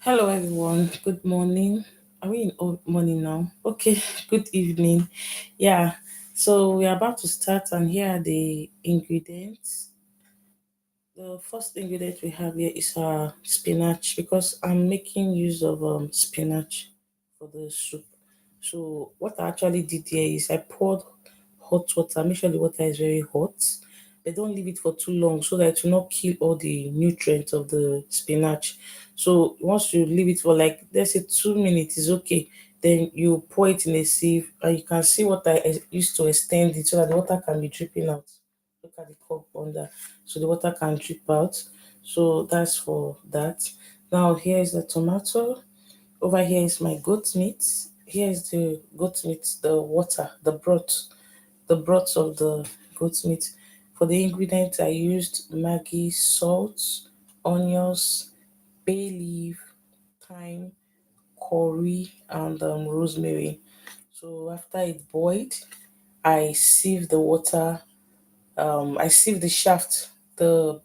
Hello, everyone. Good morning. Are we in morning now? Okay. Good evening. Yeah. So we're about to start, and here are the ingredients. The first ingredient we have here is spinach because I'm making use of spinach for the soup. So what I actually did here is I poured hot water. Make sure the water is very hot. But don't leave it for too long so that it will not kill all the nutrients of the spinach. So once you leave it for like let's say 2 minutes is okay. Then you pour it in a sieve and you can see what I used to extend it so that the water can be dripping out. Look at the cup under so the water can drip out. So that's for that. Now here is the tomato. Over here is my goat meat. Here is the goat meat, the water, the broth of the goat meat. For the ingredients, I used maggi, salt, onions, bay leaf, thyme, curry, and rosemary. So after it boiled, I sieve the water. I sieve the shaft, the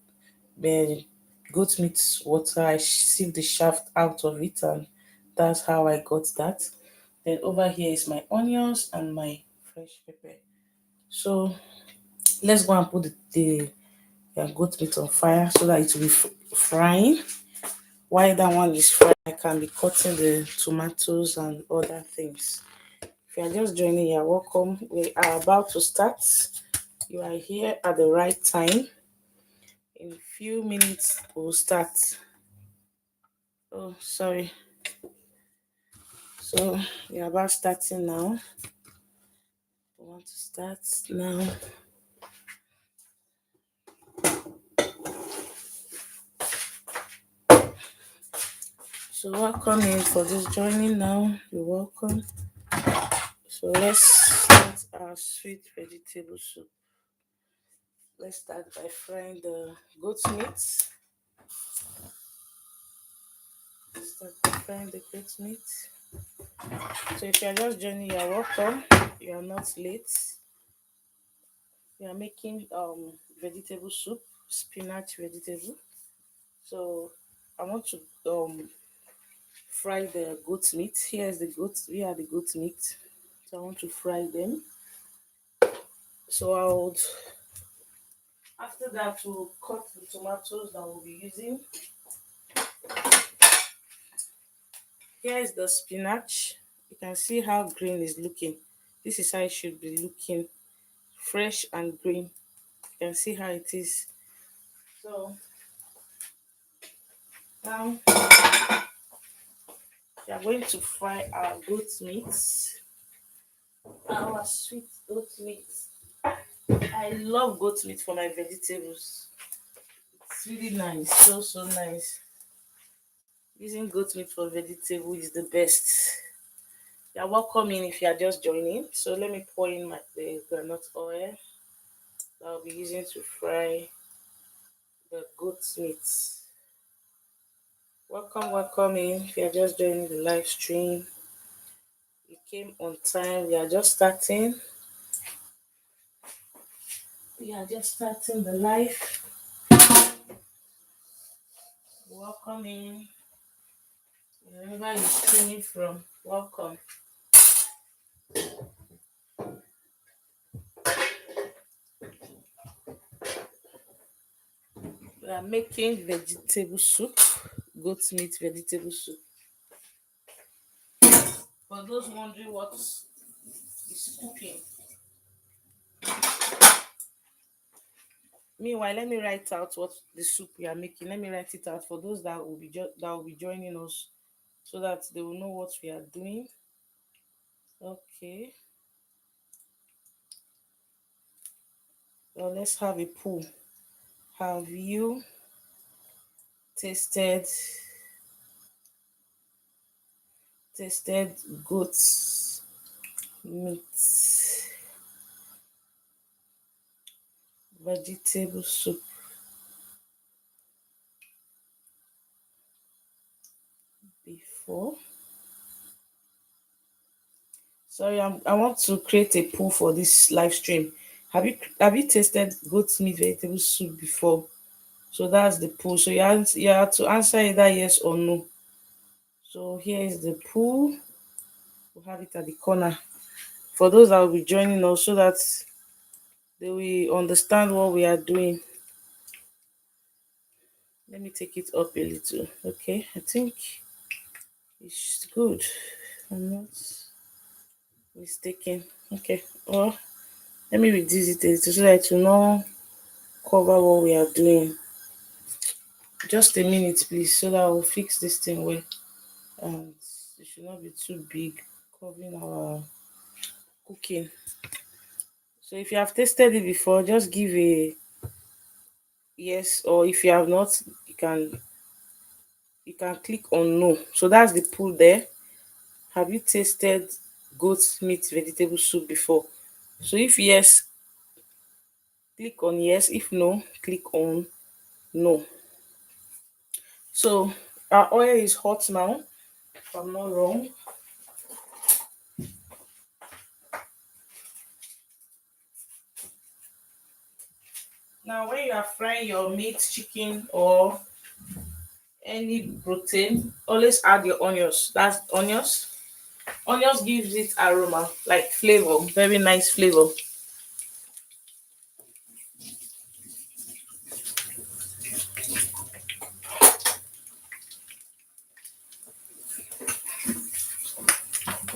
goat meat water. I sieve the shaft out of it, and that's how I got that. Then over here is my onions and my fresh pepper. So let's go and put the goat meat on fire so that it will be frying. While that one is frying, I can be cutting the tomatoes and other things. If you are just joining, you're welcome. We are about to start. You are here at the right time. In a few minutes, we'll start. Oh, sorry. So we're about starting now. We want to start now. So welcome in for this joining now. You're welcome. So let's start our sweet vegetable soup. Let's start by frying the goat's meat. Start by frying the goat's meat. So if you're just joining, you're welcome. You are not late. We are making vegetable soup, spinach vegetable. So I want to fry the goat meat. Here are the goat meat. So I want to fry them. So I would after that we'll cut the tomatoes that we'll be using. Here is the spinach. You can see how green is looking. This is how it should be looking, fresh and green. You can see how it is. So now we are going to fry our goat meat, our sweet goat meat. I love goat meat for my vegetables. It's really nice, so nice. Using goat meat for vegetable is the best. You're welcome in if you are just joining. So let me pour in the granite oil that I'll be using to fry the goat meat. Welcome in if you are just joining the live stream. You came on time. We are just starting. We are just starting the live. Welcome in. Wherever you're coming from, welcome. We are making vegetable soup, goat meat vegetable soup. For those wondering what is cooking, meanwhile, let me write out what the soup we are making. Let me write it out for those that will be joining us, so that they will know what we are doing. Okay. Well, let's have a poll. Have you tasted goat's meat vegetable soup before? Sorry, I want to create a poll for this live stream. Have you tasted goat's meat vegetable soup before? So that's the poll. So you have to answer either yes or no. So here is the pool. We'll have it at the corner for those that will be joining us so that they will understand what we are doing. Let me take it up a little. Okay, I think it's good. I'm not mistaken. Okay, well, let me reduce it a little so that it will not cover what we are doing. Just a minute, please, so that I will fix this thing well. And it should not be too big, covering our cooking. So if you have tasted it before, just give a yes, or if you have not, you can click on no. So that's the pool there. Have you tasted goat meat vegetable soup before? So if yes, click on yes. If no, click on no. So our oil is hot now, if I'm not wrong. Now when you are frying your meat, chicken, or any protein, always add your onions. That's onions. Onions gives it aroma, like flavor, very nice flavor.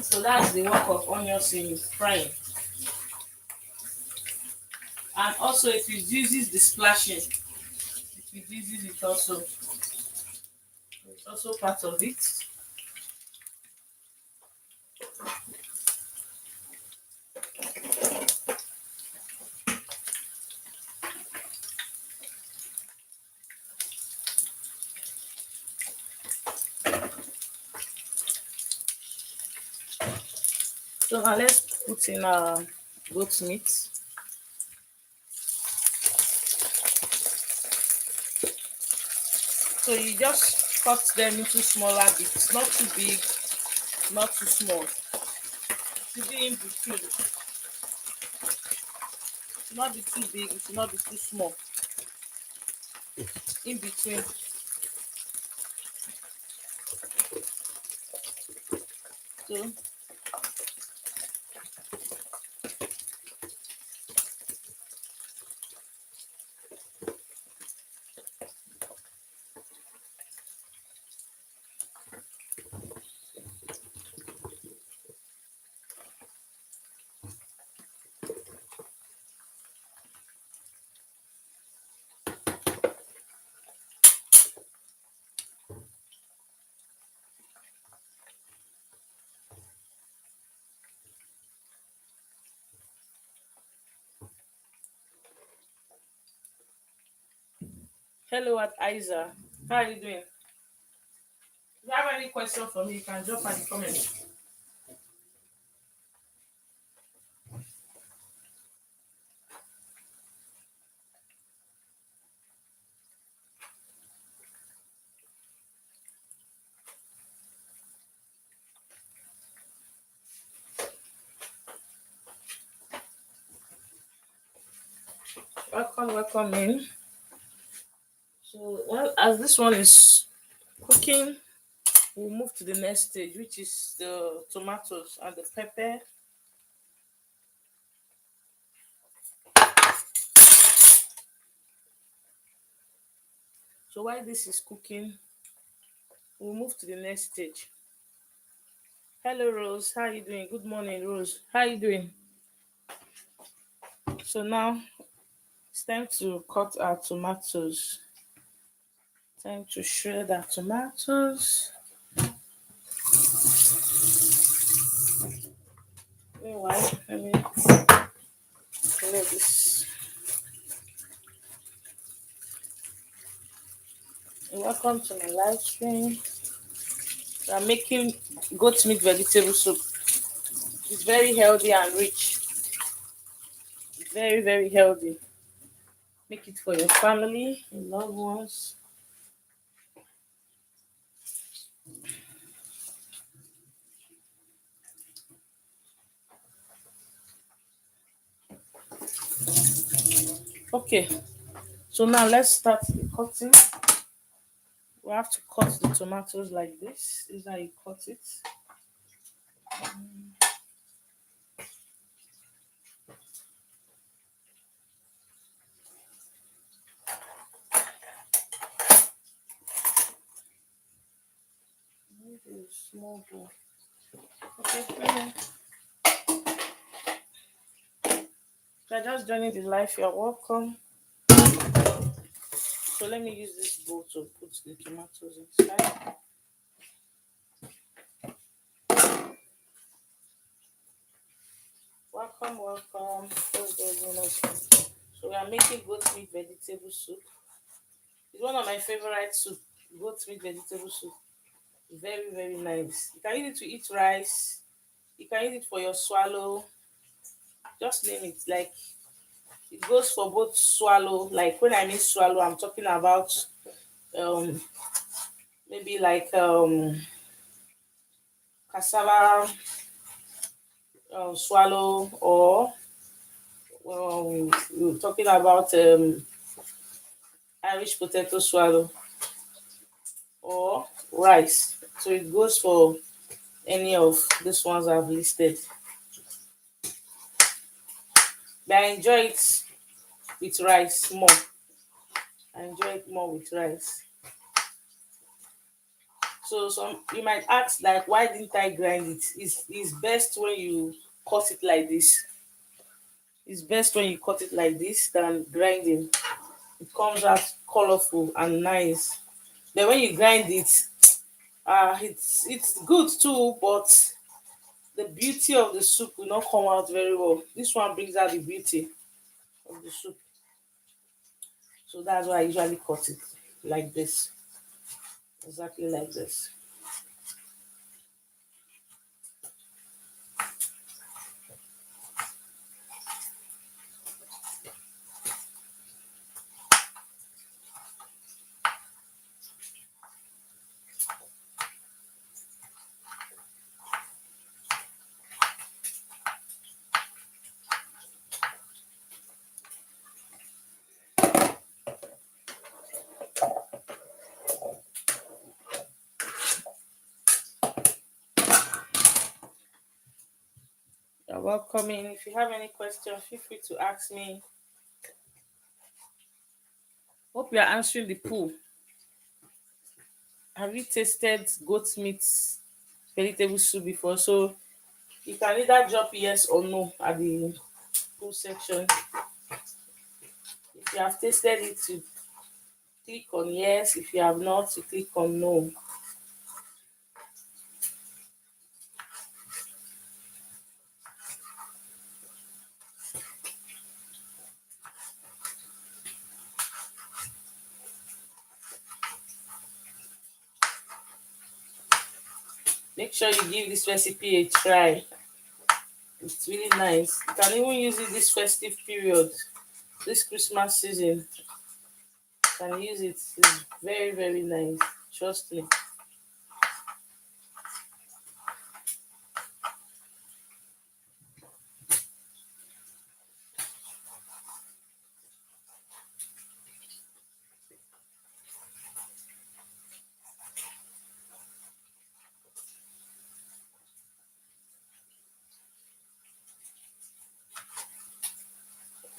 So that's the work of onions in frying. And also it reduces the splashing. It reduces it also. It's also part of it. So now let's put in our goat meat. So you just cut them into smaller bits, not too big, not too small. To be in between. It should not be too big, it should not be too small. In between. So hello at Isa. How are you doing? If you have any question for me, you can drop at the comment. Welcome, welcome in. So well, as this one is cooking, we'll move to the next stage, which is the tomatoes and the pepper. So while this is cooking, we'll move to the next stage. Hello, Rose. How are you doing? Good morning, Rose. How are you doing? So now it's time to cut our tomatoes. Time to shred our tomatoes. Meanwhile, let me let this. Welcome to my live stream. I'm making goat meat vegetable soup. It's very healthy and rich. Very, very healthy. Make it for your family, your loved ones. Okay, so now let's start the cutting. have to cut the tomatoes like this. This is how you cut it. Maybe a small bowl. Okay, if you're just joining the live, you're welcome. So let me use this bowl to put the tomatoes inside. Welcome, welcome. So we are making goat meat vegetable soup. It's one of my favorite soup. Goat meat vegetable soup. Very, very nice. You can use it to eat rice. You can use it for your swallow. Just name it. Like it goes for both swallow. Like when I mean swallow, I'm talking about um maybe like cassava swallow, or we're talking about Irish potato swallow or rice. So it goes for any of these ones I've listed. But I enjoy it with rice more. I enjoy it more with rice. So some you might ask like, why didn't I grind it? It's best when you cut it like this. It's best when you cut it like this than grinding. It comes out colorful and nice. But when you grind it, it's good too, but the beauty of the soup will not come out very well. This one brings out the beauty of the soup. So that's why I usually cut it like this. Exactly like this. You're welcome in. If you have any questions, feel free to ask me. Hope you are answering the poll. Have you tasted goat meat vegetable soup before? So you can either drop yes or no at the poll section. If you have tasted it, you click on yes. If you have not, you click on no. Make sure you give this recipe a try. It's really nice. You can even use it this festive period, this Christmas season. You can use it. It's very, very nice. Trust me.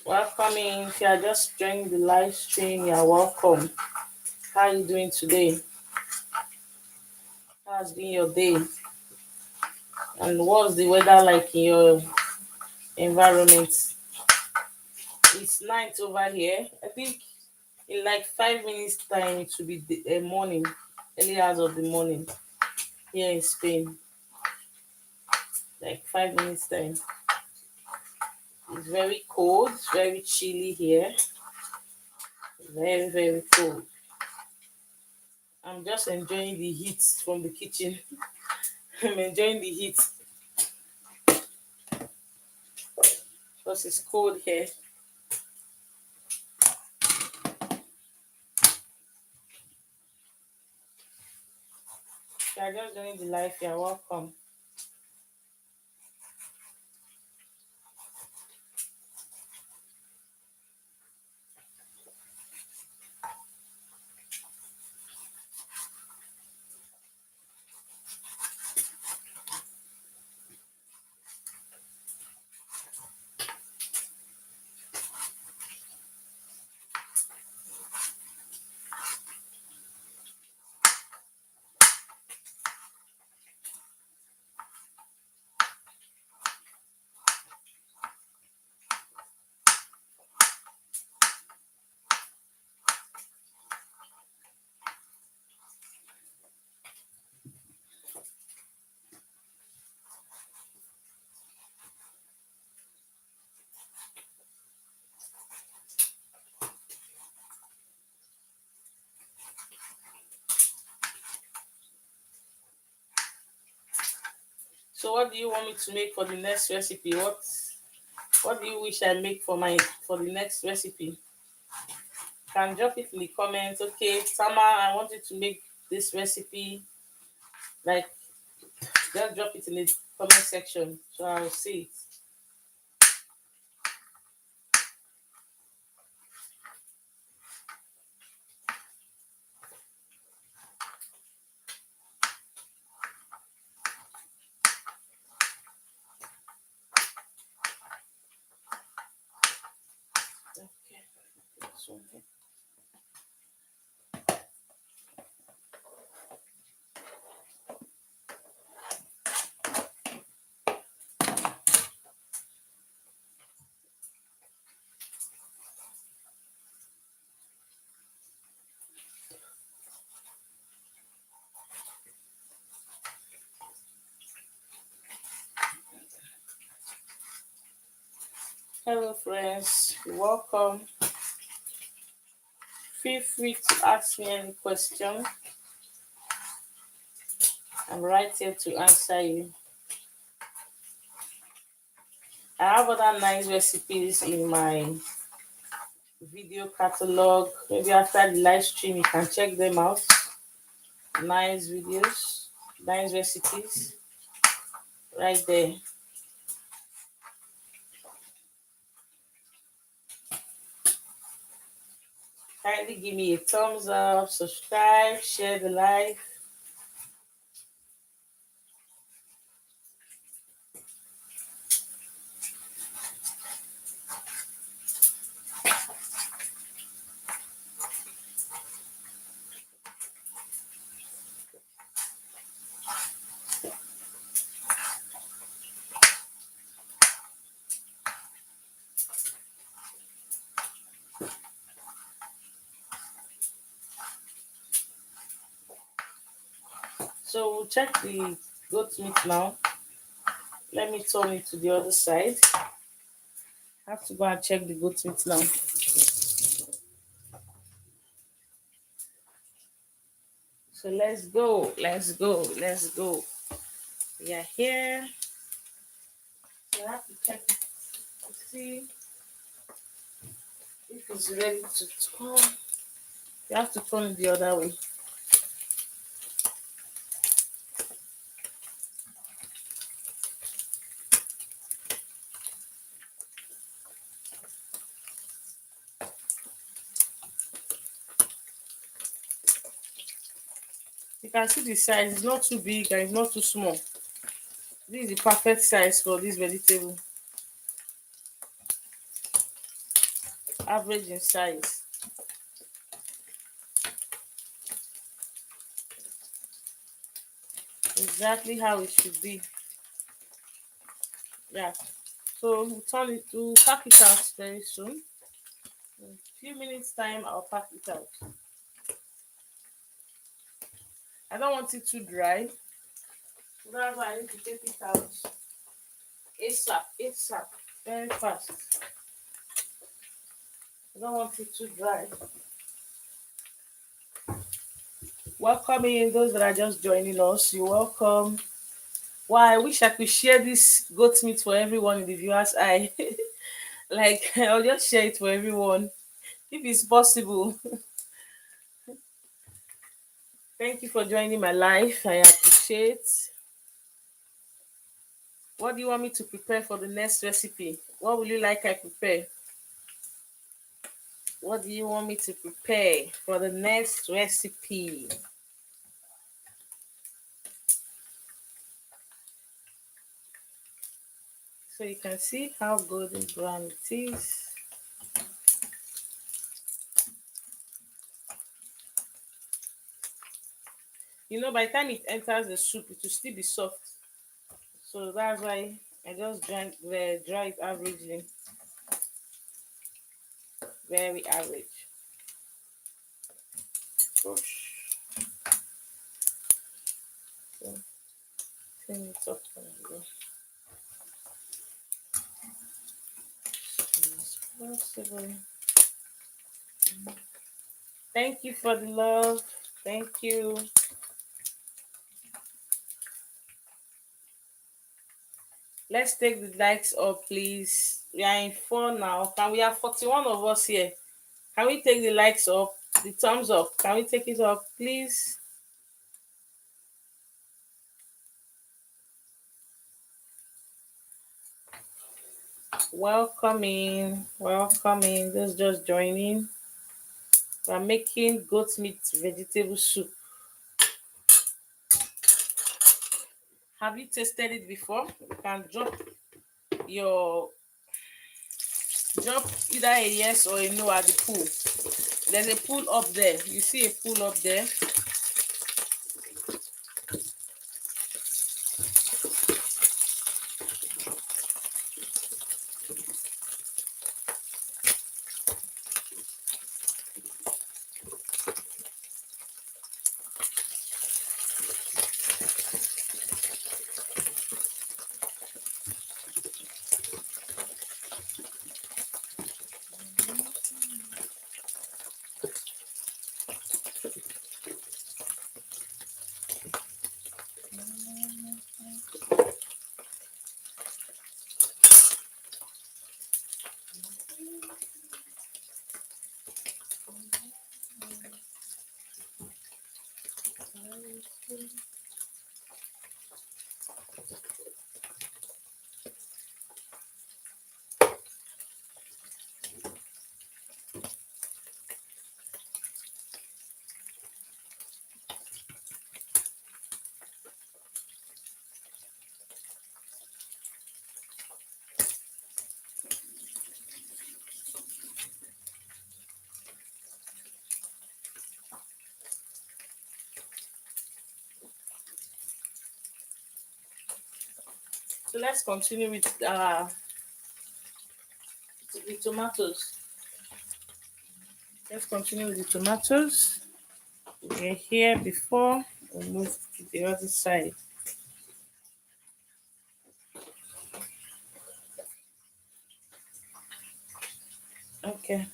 Welcome in. If you are just joining the live stream, you are welcome. How are you doing today? How has been your day? And what's the weather like in your environment? It's night over here. I think in like 5 minutes time it will be the morning, early hours of the morning here in Spain. Like 5 minutes time. It's very cold, very chilly here. Very, very cold. I'm just enjoying the heat from the kitchen. I'm enjoying the heat because it's cold here. If you're just joining the live, you're welcome. So what do you want me to make for the next recipe? What do you wish I make for the next recipe? Can drop it in the comments. Okay, Sama, I want you to make this recipe. Like, just drop it in the comment section so I'll see it. Okay. So, hello friends, welcome. Feel free to ask me any question. I'm right here to answer you. I have other nice recipes in my video catalog. Maybe after the live stream, you can check them out. Nice videos, nice recipes right there. Kindly give me a thumbs up, subscribe, share the live. So we'll check the goat meat now. Let me turn it to the other side. I have to go and check the goat meat now. So let's go, let's go, let's go. We are here. So I have to check it to see if it's ready to turn. You have to turn it the other way. You can see the size, it's not too big and it's not too small. This is the perfect size for this vegetable. Average in size. Exactly how it should be. Yeah. So we'll pack it out very soon. In a few minutes time I'll pack it out. I don't want it too dry. That's why I need to take it out ASAP, ASAP, very fast. I don't want it too dry. Welcome in those that are just joining us. You're welcome. Wow, I wish I could share this goat meat for everyone in the viewers eye. Like I'll just share it for everyone if it's possible. Thank you for joining my live. I appreciate. What do you want me to prepare for the next recipe? What will you like I prepare? What do you want me to prepare for the next recipe? So you can see how golden brown it is. You know, by the time it enters the soup, it will still be soft. So that's why I just dry it averagely. Very average. Push. So, turn it up and go. As possible. Thank you for the love. Thank you. Let's take the likes up, please. We are in four now. Can we have 41 of us here? Can we take the likes up? The thumbs up. Can we take it up, please? Welcome in. Welcome in. Those just joining. We're making goat meat vegetable soup. Have you tasted it before? You can your drop either a yes or a no at the pool. There's a pool up there. You see a pool up there? So let's continue with the tomatoes. Let's continue with the tomatoes. We're here before we move to the other side. Okay.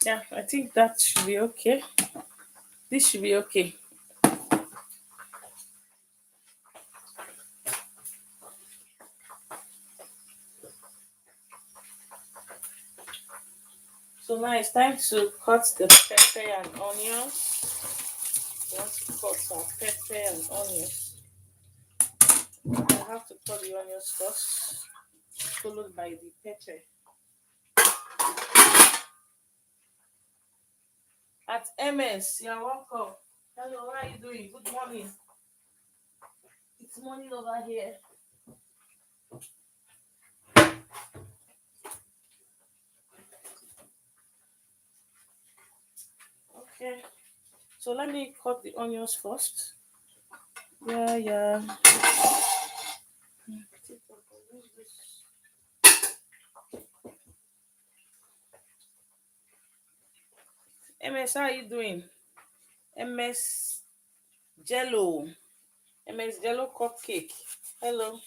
Yeah, I think that should be okay. This should be okay. So now it's time to cut the pepper and onions. We want to cut some pepper and onions. I have to cut the onions first, followed by the pepper. At MS, you're welcome. Hello, how are you doing? Good morning. It's morning over here. Okay. So let me cut the onions first. Yeah, yeah. MS, how are you doing? MS Jello. MS Jello Cupcake. Hello,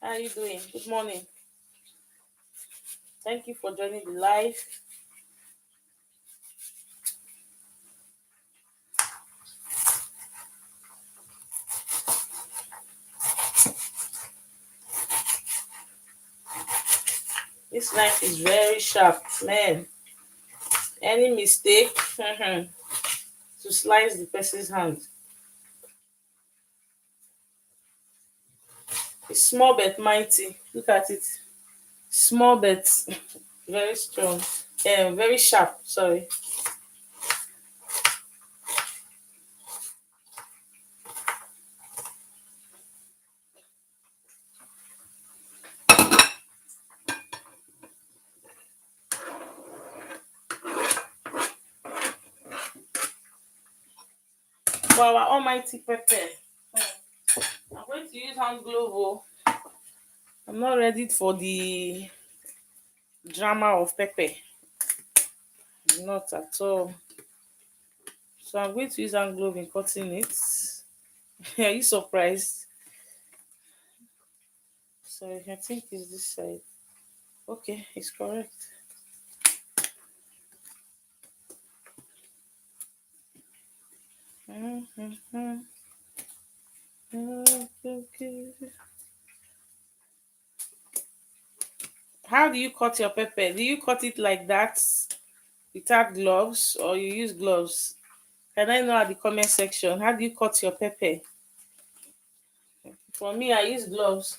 how are you doing? Good morning. Thank you for joining the live. This knife is very sharp, man. Any mistake to slice the person's hand. It's small but mighty. Look at it. Small but very strong. Very sharp. Sorry. For our almighty pepper, I'm going to use hand glove. Oh. I'm not ready for the drama of pepper. Not at all. So I'm going to use hand glove in cutting it. Are you surprised? So I think it's this side. Okay, it's correct. Mhm. Okay. How do you cut your pepper? Do you cut it like that without gloves or you use gloves? Can I know at the comment section? How do you cut your pepper? For me, I use gloves.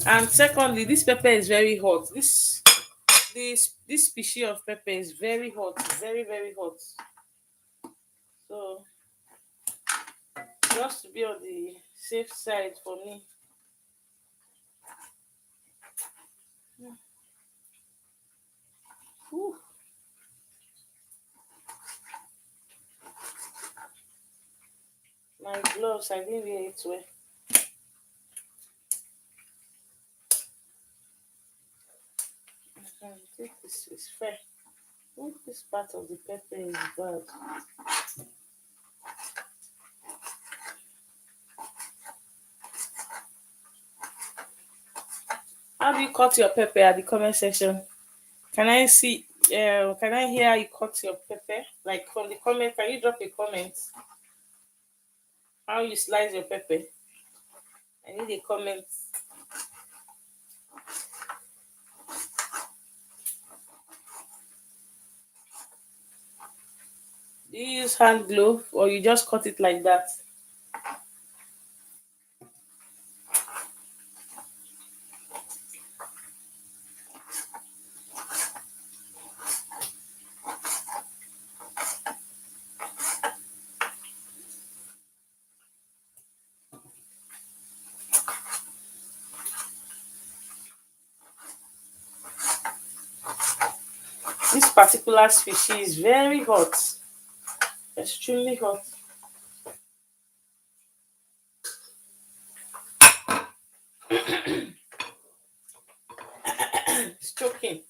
And secondly, this pepper is very hot. This species of pepper is very hot, very very hot. So just to be on the safe side for me. Whew, my gloves, I didn't wear it well. I think this is fair. Ooh, this part of the pepper is bad. How do you cut your pepper at the comment section? Can I see? Can I hear you cut your pepper? Like from the comment, can you drop a comment? How you slice your pepper? I need a comment. Do you use hand glove or you just cut it like that? This particular species is very hot, extremely hot. It's choking.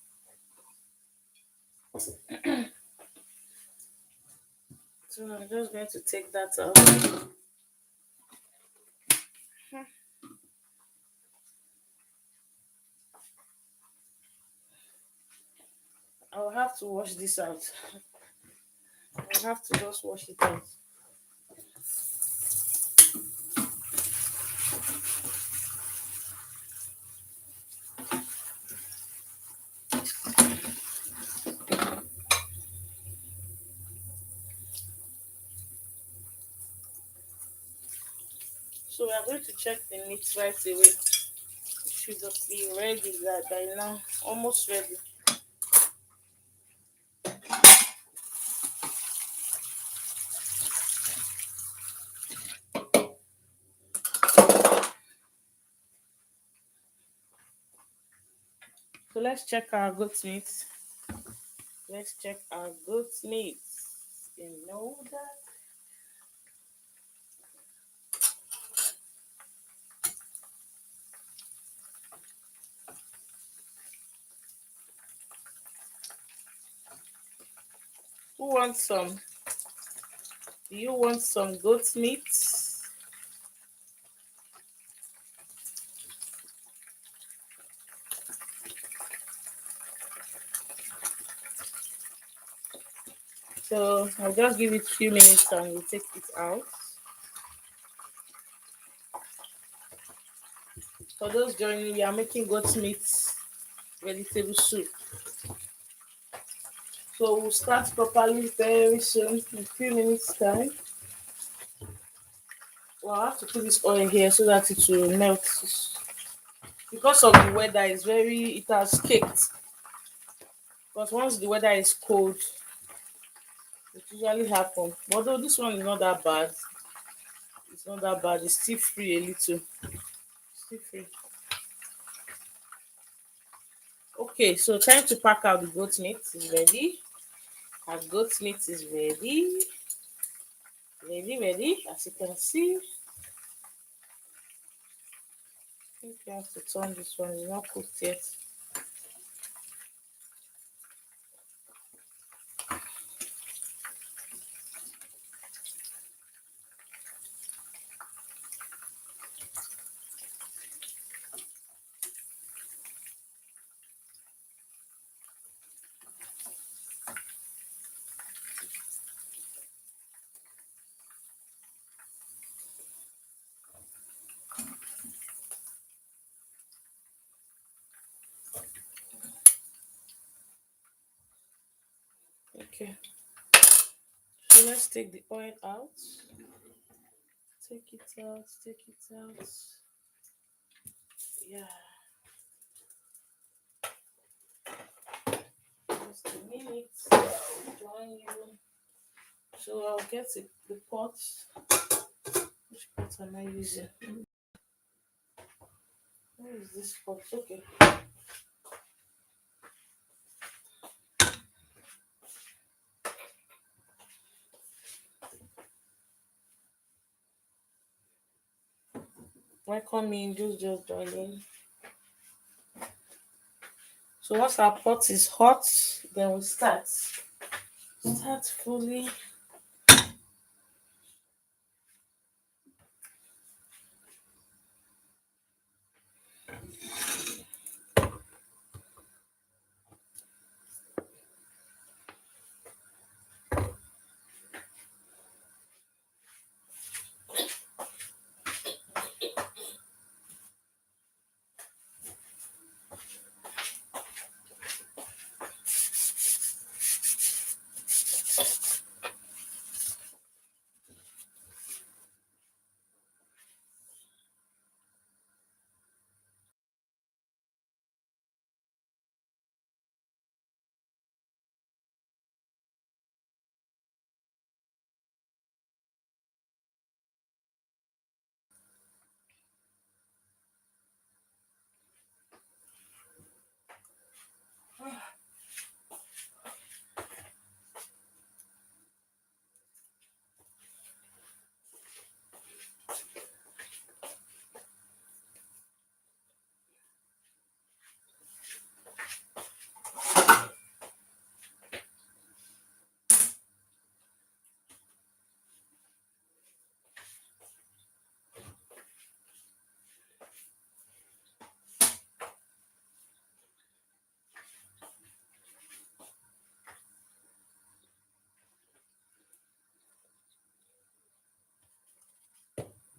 So I'm just going to take that out. I'll have to wash this out. I'll have to just wash it out. So we are going to check the meat right away. It should be ready by now. Almost ready. So let's check our goat meat. Let's check our goat meat. You know that. Who wants some? Do you want some goat meat? So I'll just give it a few minutes and we'll take it out. For those joining, we are making goat meat vegetable soup. So we'll start properly very soon, in a few minutes time. Well, I have to put this oil here so that it will melt. Because of the weather, it has caked. Because once the weather is cold, it usually happens. Although this one is not that bad. It's not that bad. It's still free a little. Still free. Okay, so time to pack out the goat meat is ready. Our goat meat is ready. Ready. As you can see, I think you have to turn this one. It's not cooked yet. Okay, so let's take the oil out. Take it out. Take it out. Yeah. Just a minute. I'll join you. So I'll get the pot. Which pot am I using? Where is this pot? Okay. Welcome in, just joining. So once our pot is hot, then we start. Start fully.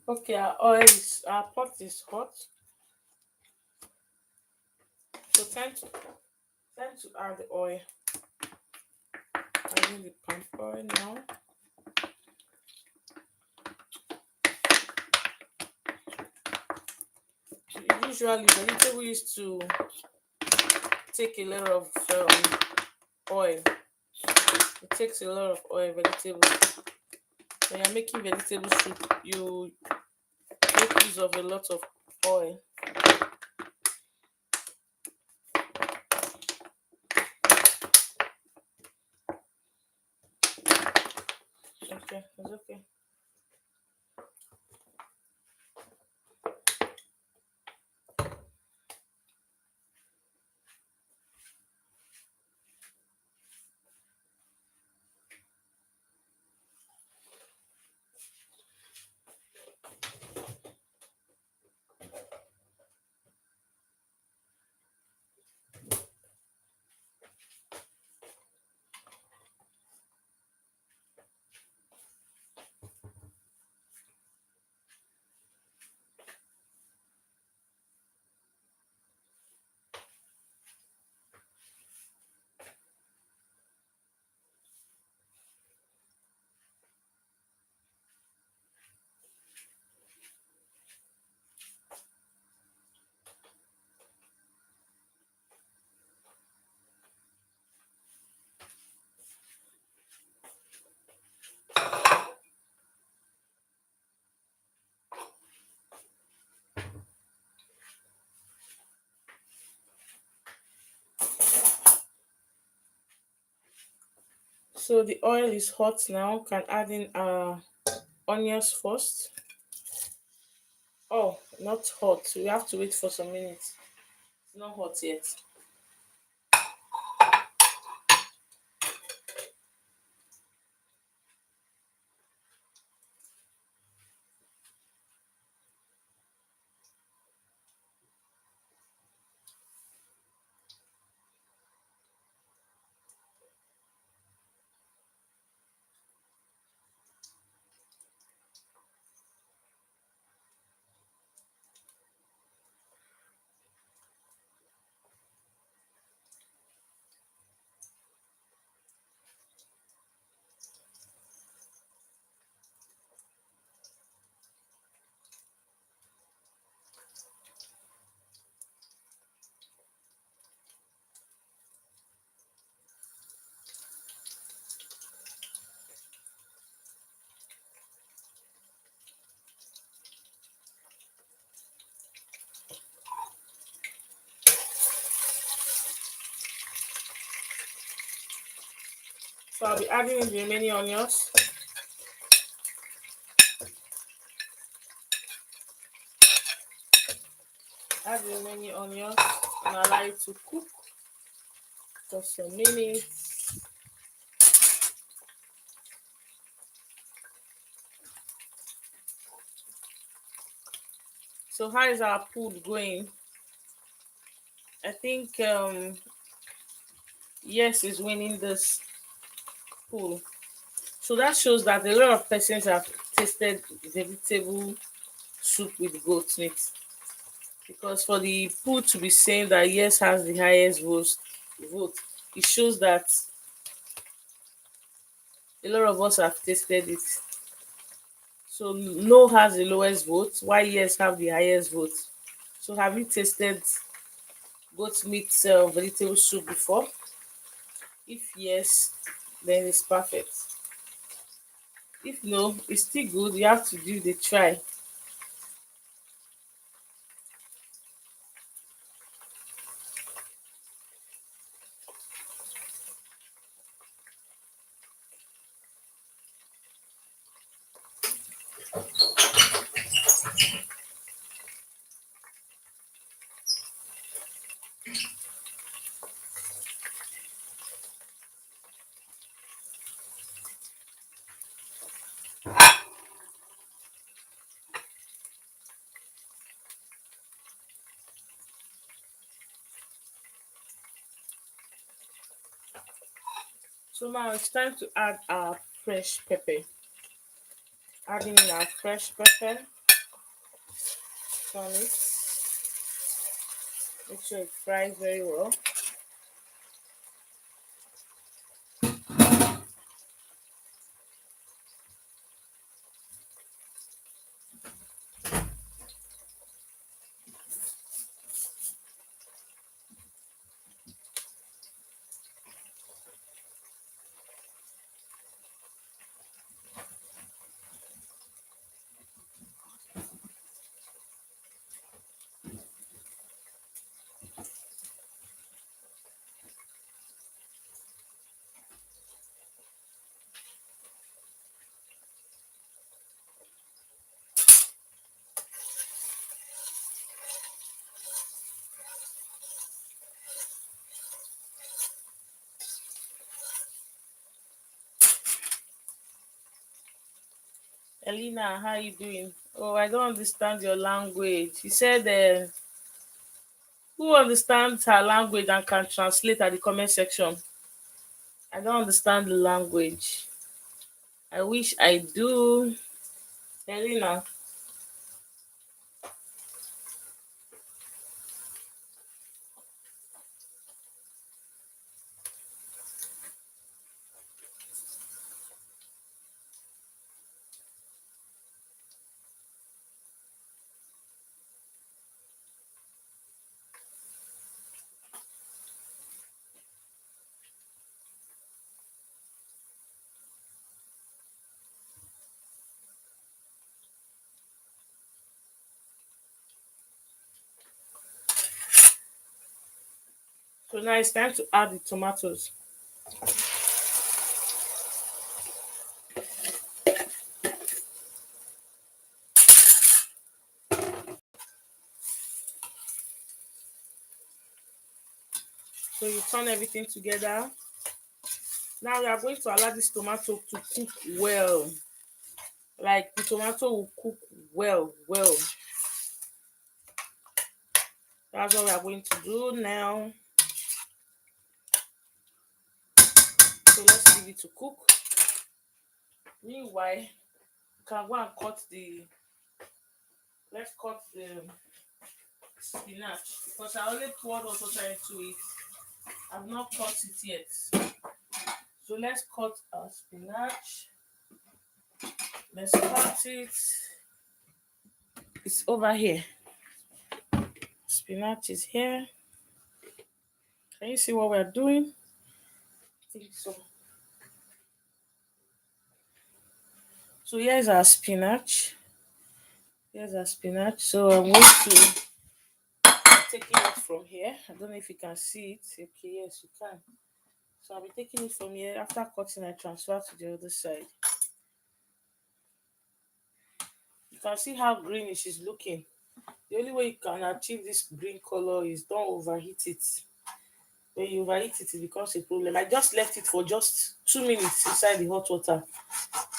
Okay, our pot is hot. So time to add the oil. Adding the palm oil now. Usually vegetable used to take a lot of oil. It takes a lot of oil, vegetables. When you're making vegetable soup, you make use of a lot of oil. Okay, it's okay. So the oil is hot now. Can add in our onions first. Oh, not hot. We have to wait for some minutes. It's not hot yet. So I'll be adding in the remaining onions. Add the remaining onions and allow it to cook for some minutes. So how is our food going? I think yes is winning this pool. So that shows that a lot of persons have tasted vegetable soup with goat meat. Because for the pool to be saying that yes has the highest vote, it shows that a lot of us have tasted it. So no has the lowest vote, while yes have the highest vote. So have you tasted goat meat vegetable soup before? If yes, then it's perfect. If no, it's still good. You have to give the try. So now it's time to add our fresh pepper. Adding in our fresh pepper on it. Make sure it fries very well. Elena, how you doing? Oh, I don't understand your language. He said, who understands her language and can translate at the comment section? I don't understand the language. I wish I do. Elena. So now it's time to add the tomatoes. So you turn everything together. Now we are going to allow this tomato to cook well. Like the tomato will cook well. That's what we are going to do now. So let's leave it to cook. Meanwhile, you can go and cut the let's cut the spinach because I only poured hot water into it. I've not cut it yet. So let's cut our spinach. Let's cut it. It's over here. Spinach is here. Can you see what we're doing? I think so. So here's our spinach. Here's our spinach. So I'm going to taking it from here. I don't know if you can see it. Okay, yes, you can. So I'll be taking it from here. After cutting, I transfer to the other side. You can see how greenish it's looking. The only way you can achieve this green color is don't overheat it. When you overheat it, it becomes a problem. I just left it for just 2 minutes inside the hot water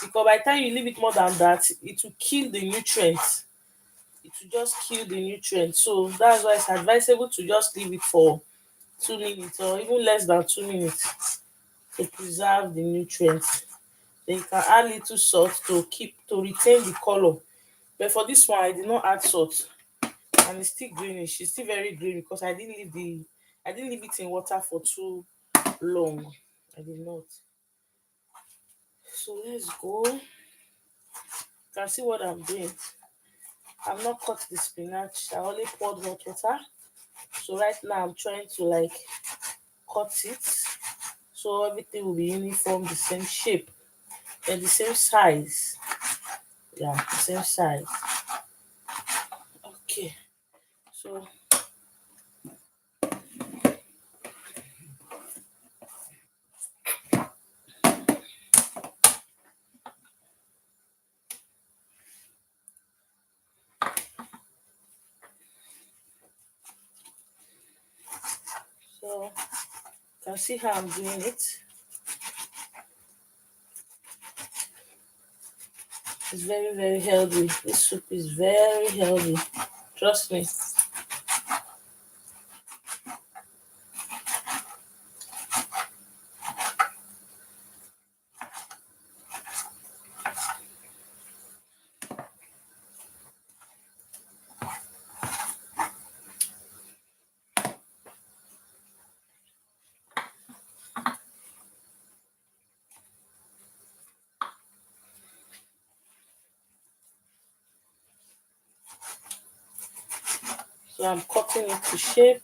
because by the time you leave it more than that, it will kill the nutrients. It will just kill the nutrients. So that's why it's advisable to just leave it for 2 minutes or even less than 2 minutes to preserve the nutrients. Then you can add little salt to retain the color. But for this one, I did not add salt, and it's still greenish. It's still very green because I didn't leave it in water for too long. I did not. So let's go. You can see what I'm doing. I've not cut the spinach. I only poured hot water. So right now I'm trying to like cut it so everything will be uniform, the same shape and the same size. Yeah, the same size. Okay. So you can see how I'm doing it. It's very healthy. This soup is very healthy. Trust me. So I'm cutting it to shape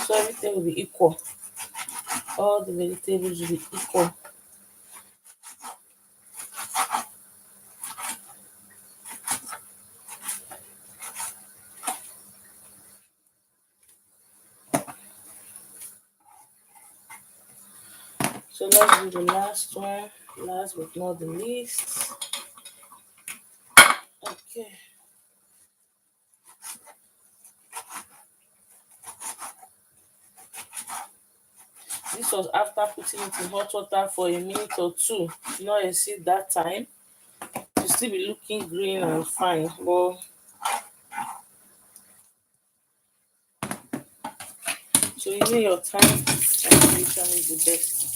so everything will be equal. All the vegetables will be equal. So let's do the last one, last but not the least. Okay. This was after putting it in hot water for a minute or two. You know, you see that time to still be looking green and fine. But so using your time and patience is the best.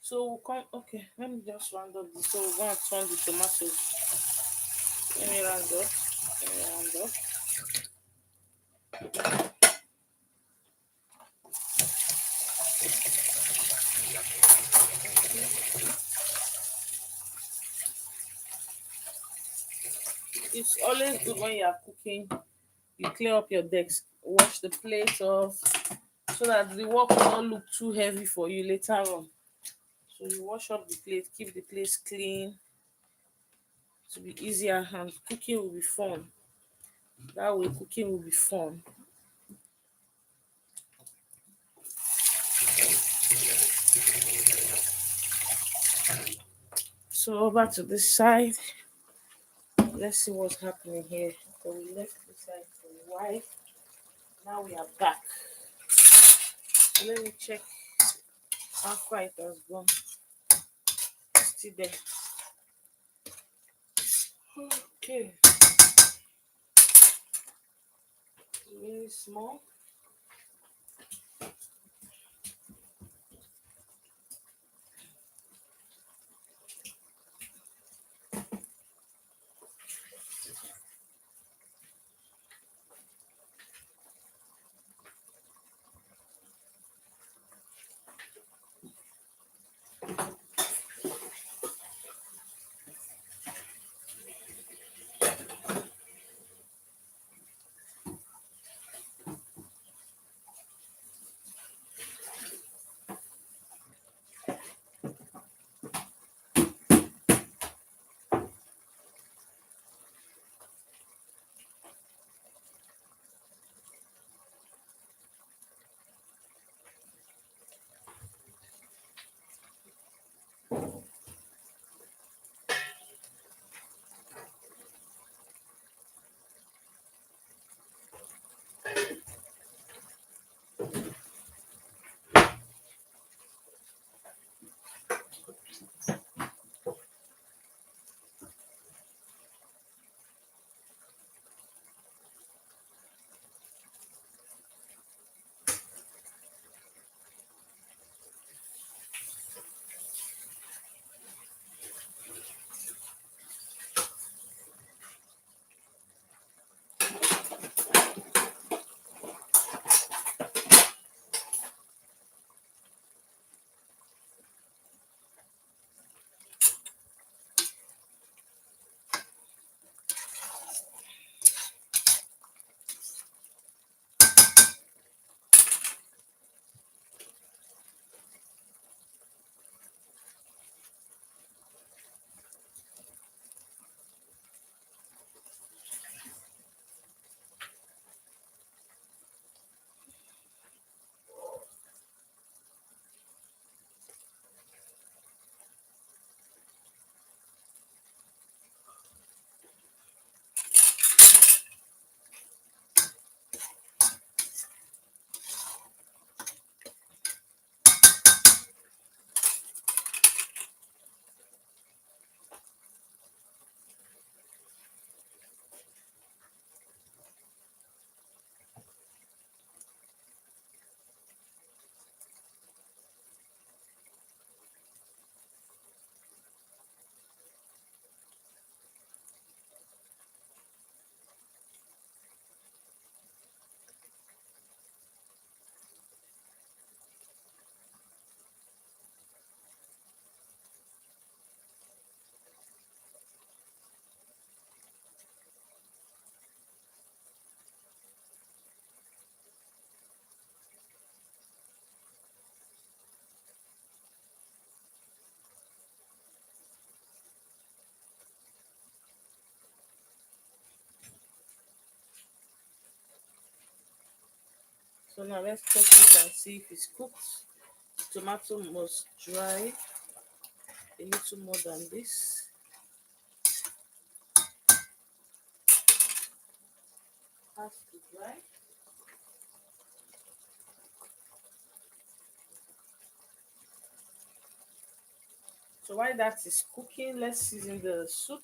So we'll come. Okay, let me just round up this. So we're going to turn the tomatoes. Let me round up. Let me round up. It's always good when you are cooking. You clear up your decks, wash the plate off, so that the work will not look too heavy for you later on. So you wash up the plate, keep the place clean to be easier, and cooking will be fun. That way, cooking will be fun. So over to this side. Let's see what's happening here. So we left this side for a while. Now we are back. So let me check how far it has gone. Still there. Okay. Really small. So now let's check it and see if it's cooked. Tomato must dry a little more than this. Has to dry. So while that is cooking, let's season the soup.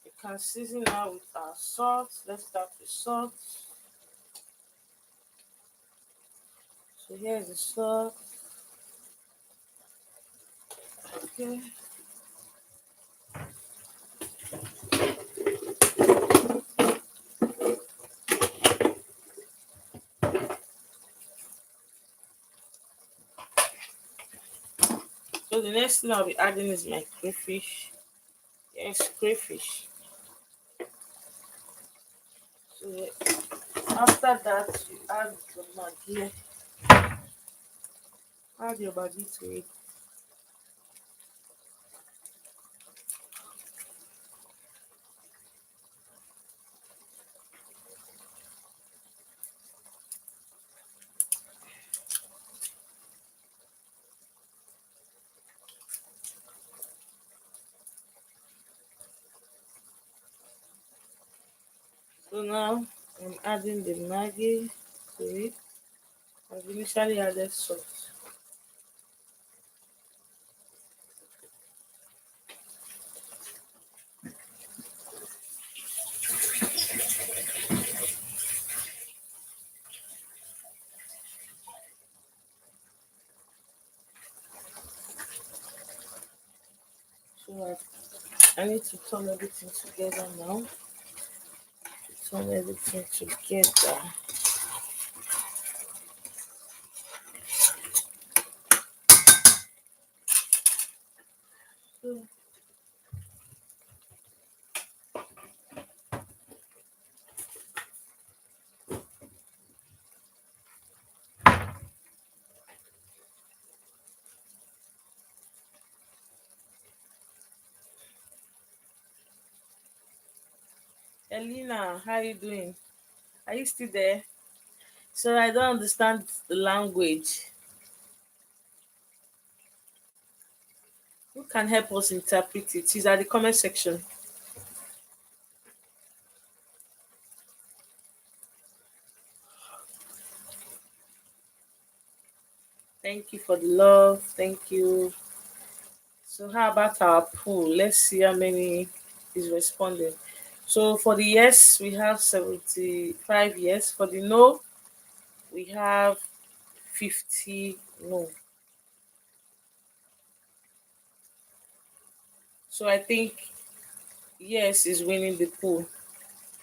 You can season now with our salt. Let's start with salt. So here's the salt. Okay. So the next thing I'll be adding is my crayfish. Yes, crayfish. So after that, you add the maggi. Add your maggi to it. So now I'm adding the maggi to it. I've initially added salt. So I need to turn everything together now. Turn everything together. So, Elena, how are you doing? Are you still there? So I don't understand the language. Who can help us interpret it? She's at the comment section. Thank you for the love. Thank you. So how about our poll? Let's see how many is responding. So for the yes, we have 75 yes. For the no, we have 50 no. So I think yes is winning the poll.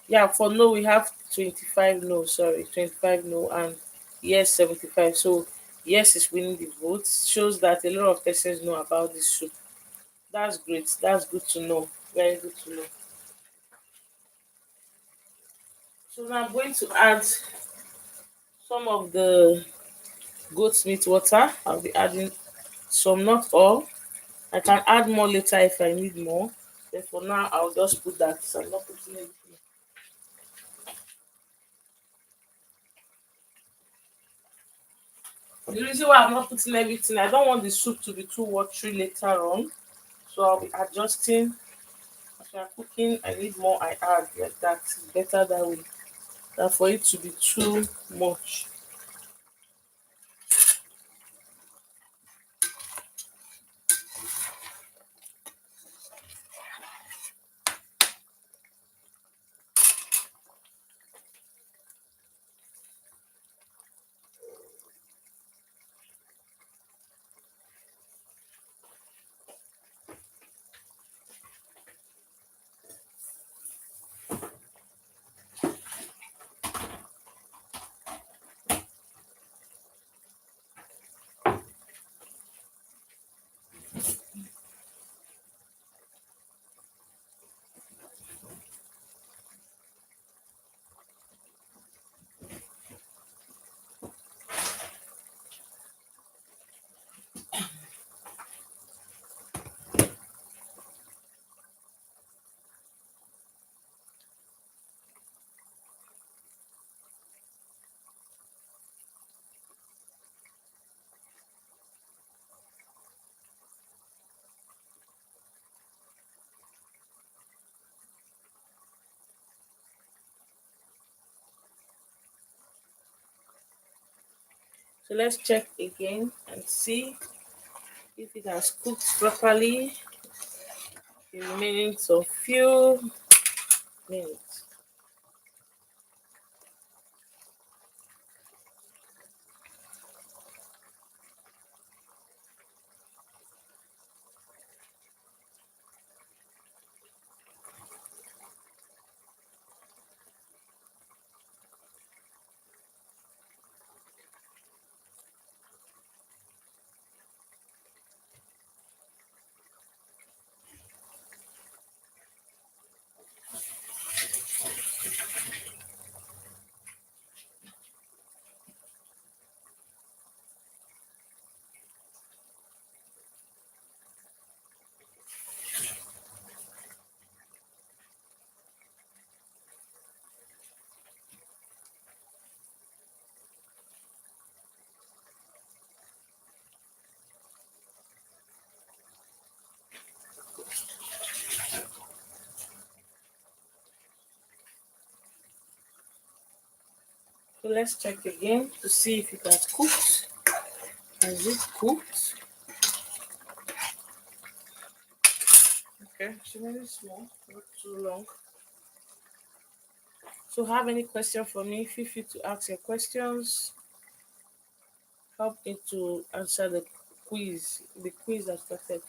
Yeah, for no we have 25 no, sorry, 25 no, and yes 75. So yes is winning the vote. Shows that a lot of persons know about this soup. That's great. That's good to know. Very good to know. So now I'm going to add some of the goat's meat water. I'll be adding some, not all. I can add more later if I need more. But for now, I'll just put that. So I'm not putting anything. The reason why I'm not putting everything, I don't want the soup to be too watery later on. So I'll be adjusting. If I'm cooking, I need more, I add like that. It's better that way than for it to be too much. So let's check again and see if it has cooked properly. The remaining some few minutes. So let's check again to see if it has cooked. Has it cooked? Okay, it's very small, not too long. So have any question for me? Feel free to ask your questions. Help me to answer the quiz that started.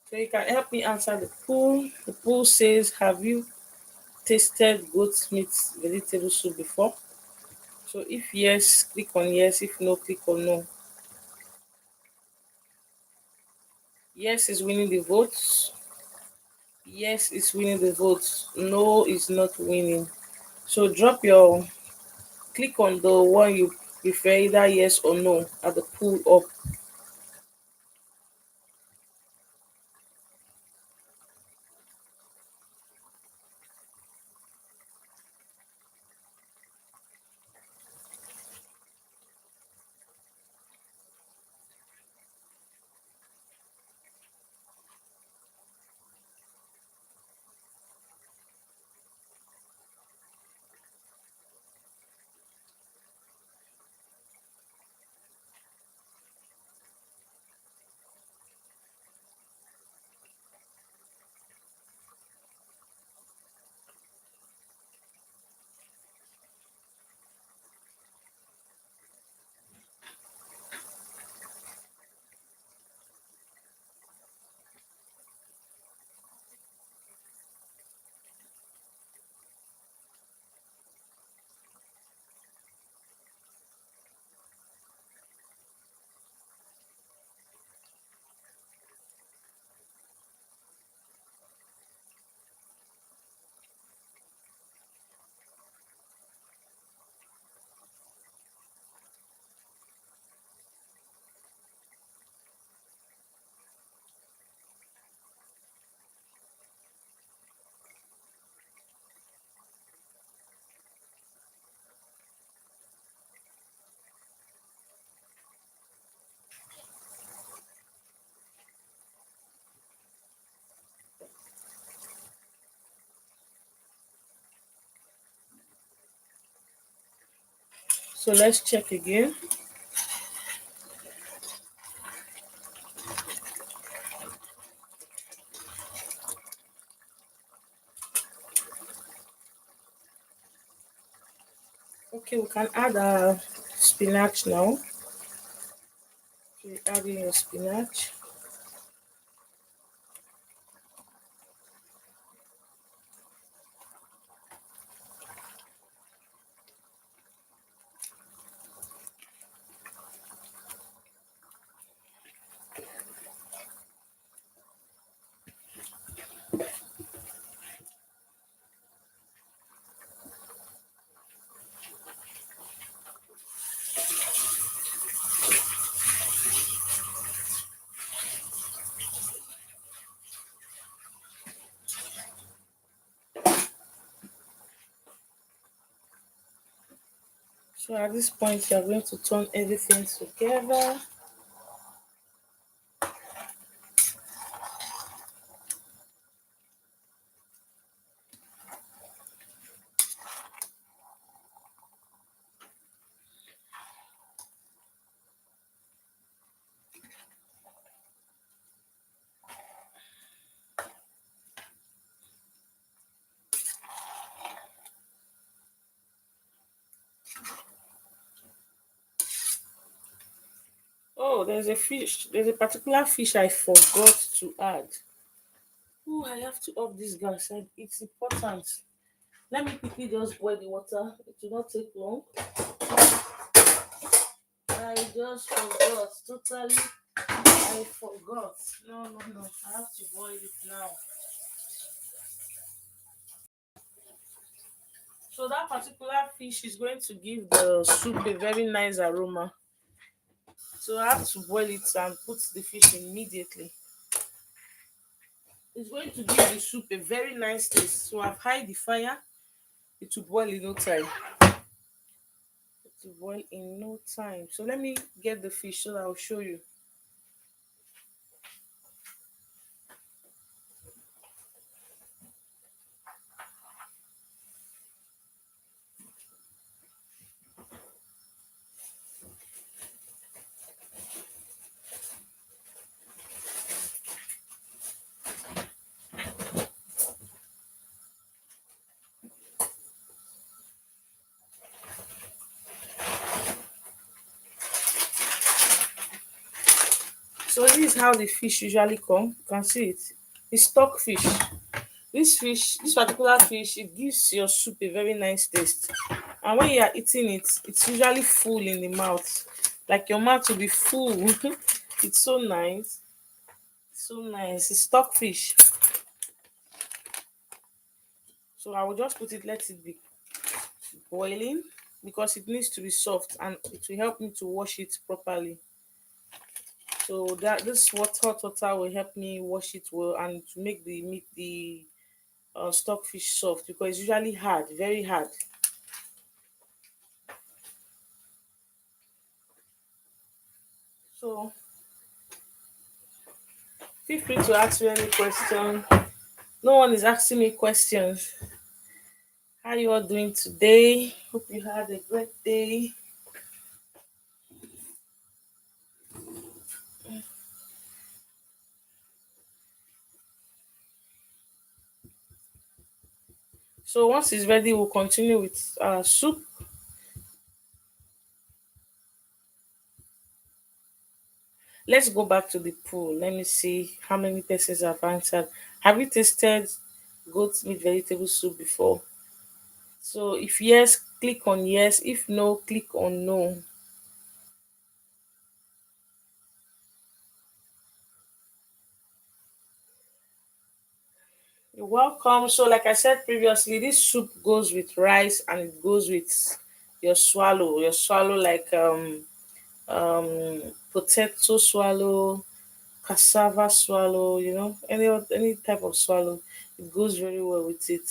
So you can help me answer the poll. The poll says, have you tasted goat meat vegetable soup before? So if yes, click on yes. If no, click on no. Yes is winning the votes. Yes is winning the votes. No is not winning. So click on the one you prefer, either yes or no, at the poll up. So let's check again. Okay, we can add spinach now. Okay, add in your spinach. So at this point, you are going to turn everything together. Oh, there's a fish. There's a particular fish I forgot to add. Oh, I have to off this gas. It's important. Let me quickly just boil the water. It will not take long. I just forgot. Totally, I forgot. No, no, no. I have to boil it now. So that particular fish is going to give the soup a very nice aroma. So I have to boil it and put the fish immediately. It's going to give the soup a very nice taste. So I've hide the fire. It will boil in no time. to boil in no time. So let me get the fish so that I'll show you. So this is how the fish usually come. You can see it. It's stock fish. This particular fish, it gives your soup a very nice taste. And when you are eating it, it's usually full in the mouth. Like your mouth will be full. It's so nice. So nice. It's stock fish. So I will just put it, let it be boiling because it needs to be soft and it will help me to wash it properly. So that this hot water will help me wash it well and to make the meat, the stockfish soft because it's usually hard, very hard. So feel free to ask me any question. No one is asking me questions. How you all doing today? Hope you had a great day. So once it's ready, we'll continue with soup. Let's go back to the pool. Let me see how many persons have answered. Have you tasted goat meat vegetable soup before? So if yes, click on yes. If no, click on no. You're welcome. So, like I said previously, this soup goes with rice and it goes with your swallow. Your swallow like potato swallow, cassava swallow. Any type of swallow. It goes very well with it.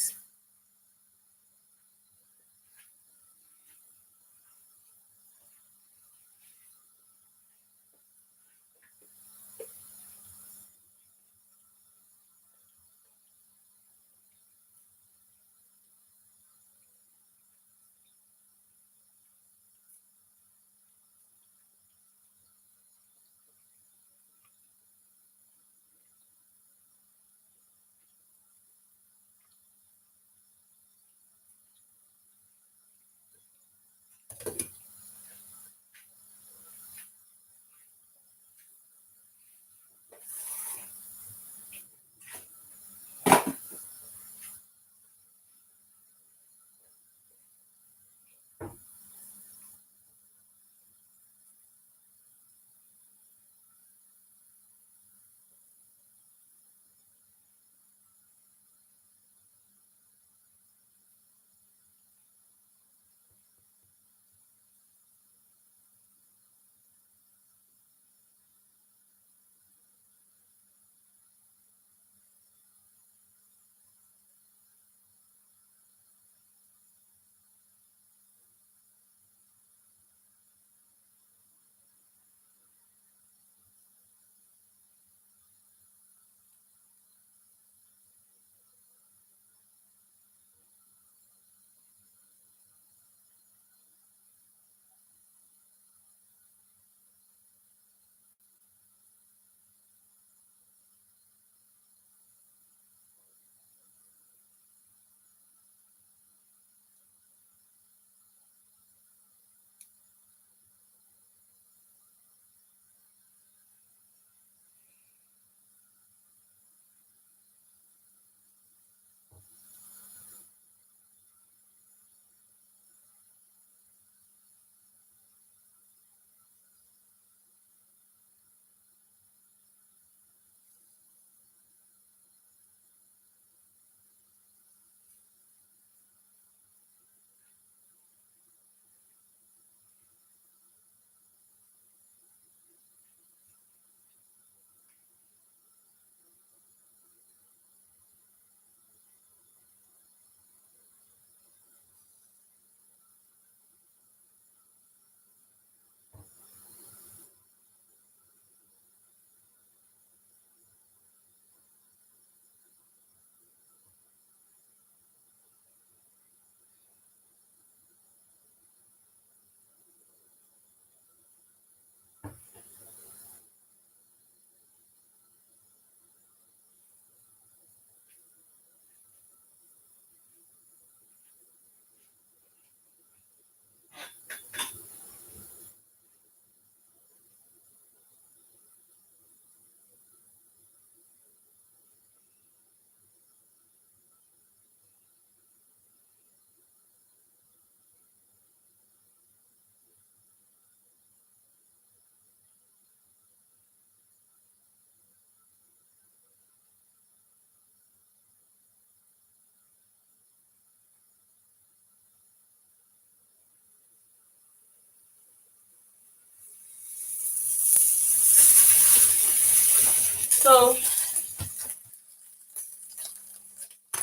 So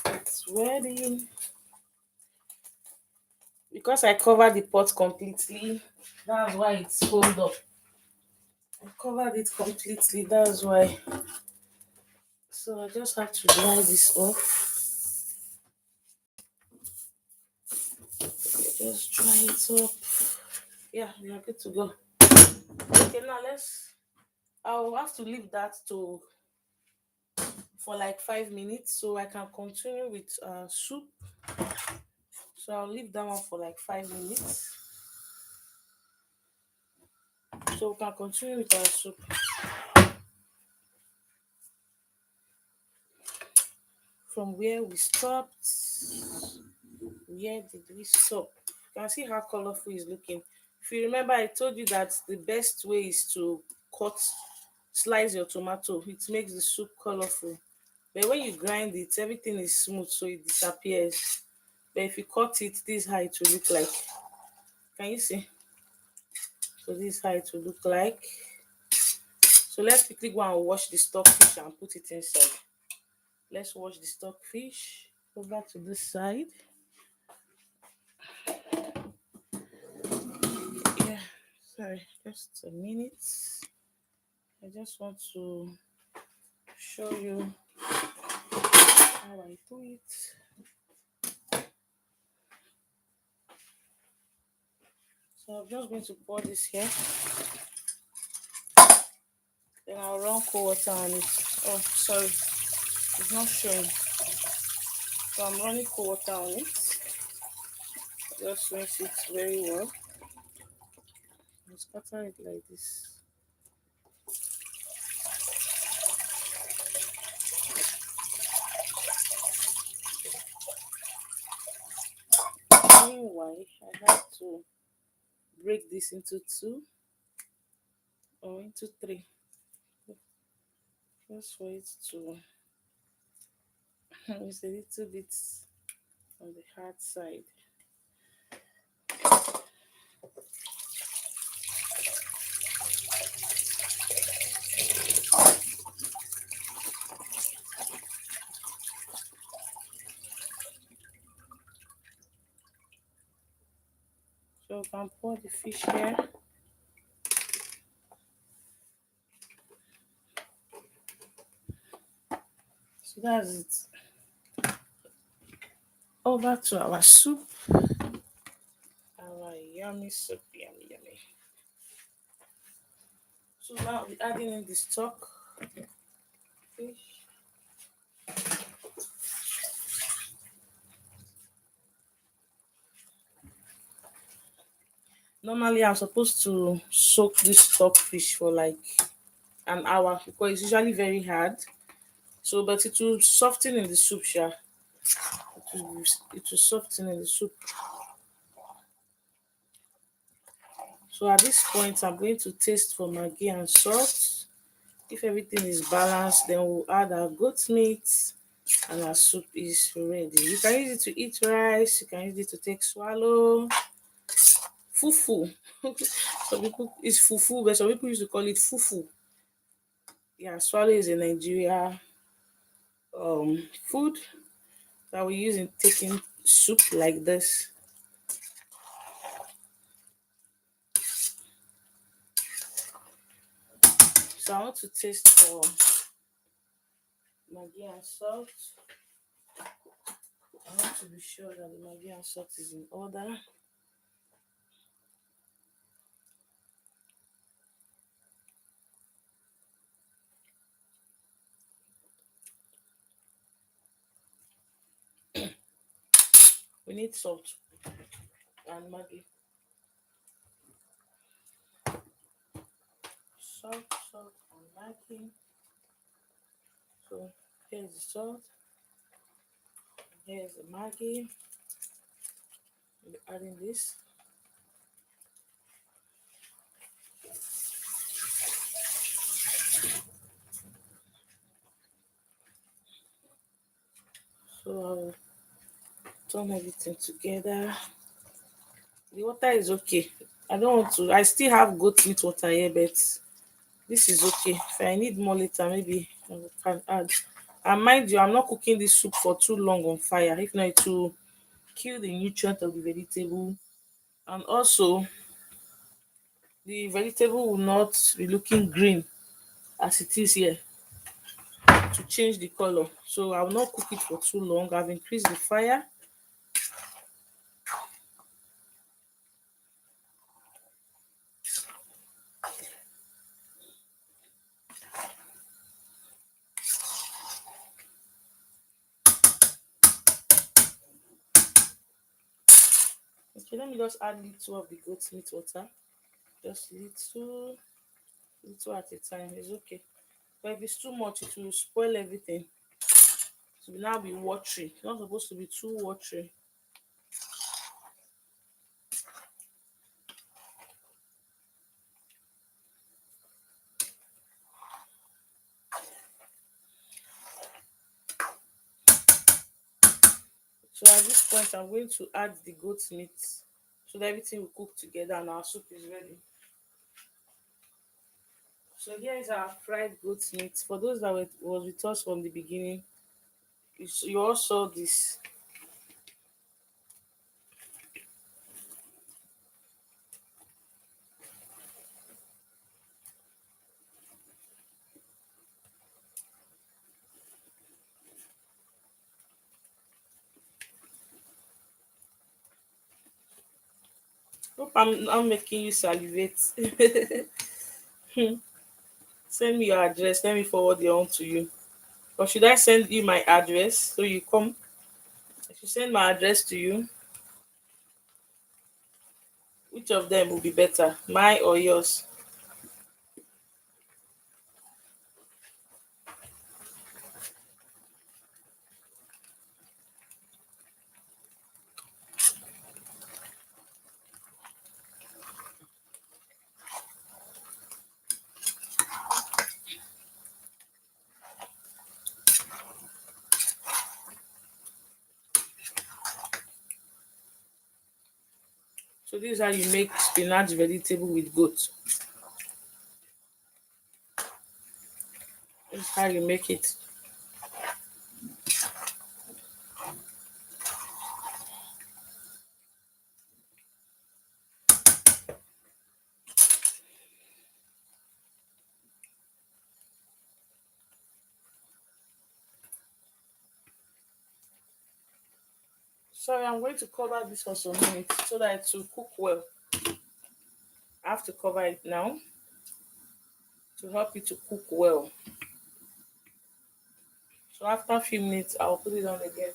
it's ready. Because I covered the pot completely, that's why it's folded up. I covered it completely, that's why. So I just have to dry this off. Just dry it up. Yeah, we are good to go. Okay, now I'll have to leave that to for like 5 minutes so I can continue with soup. So I'll leave that one for like 5 minutes. So we can continue with our soup. From where we stopped, where did we stop? You can see how colorful it's looking. If you remember, I told you that the best way is to slice your tomato. It makes the soup colorful. But when you grind it, everything is smooth, so it disappears. But if you cut it, this is how it will look like. Can you see? So this is how it will look like. So let's quickly go and wash the stockfish and put it inside. Let's wash the stockfish. Over to this side. Yeah, sorry, just a minute. I just want to show you how I do it. So I'm just going to pour this here. Then I'll run cold water on it. Oh, sorry, it's not showing. So I'm running cold water on it. Just rinse it very well. And scatter it like this. Meanwhile, I have to break this into two or into three. Just for it to it's a little bit on the hard side. So we can pour the fish here. So that's it. Over to our soup. Our yummy soup, yummy, yummy. So now we're adding in the stock fish. Normally, I'm supposed to soak this stockfish for like an hour because it's usually very hard. So, but it will soften in the soup, yeah. It will soften in the soup. So at this point, I'm going to taste for maggi and salt. If everything is balanced, then we'll add our goat meat and our soup is ready. You can use it to eat rice, you can use it to take swallow. Fufu. Some people it's fufu, but some people used to call it fufu. Yeah, swallow is a Nigeria food that we use in taking soup like this. So I want to taste for maggi and salt. I want to be sure that the maggi and salt is in order. We need salt and maggi. Salt and maggi. So here's the salt. Here's the maggi. We're adding this. So I'll turn everything together. The water is okay. I don't want to. I still have goat meat water here, but this is okay. If I need more later, maybe You can add. And mind you, I'm not cooking this soup for too long on fire. If not, it will kill the nutrient of the vegetable. And also, the vegetable will not be looking green as it is here to change the color. So I will not cook it for too long. I've increased the fire. Okay, let me just add little of the goat meat water. Just little at a time. It's okay. But if it's too much, it will spoil everything. It will now be watery. It's not supposed to be too watery. So at this point, I'm going to add the goat meat so that everything will cook together and our soup is ready. So here is our fried goat meat. For those that was with us from the beginning, you all saw this. Hope I'm making you salivate. Send me your address. Let me forward it on to you. Or should I send you my address so you come? I should send my address to you. Which of them will be better, mine or yours? So this is how you make spinach vegetable with goat. This is how you make it. Sorry, I'm going to cover this for some minutes so that it will cook well. I have to cover it now to help it to cook well. So after a few minutes, I'll put it on again.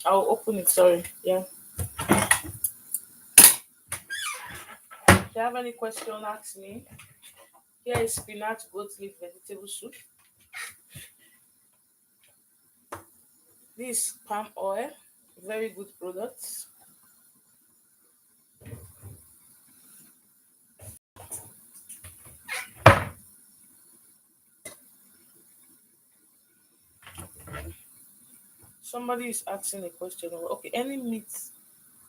I'll open it, sorry. Yeah. If you have any question, ask me. Here is spinach goat leaf vegetable soup. This is palm oil, very good product. Somebody is asking a question. Okay, any meat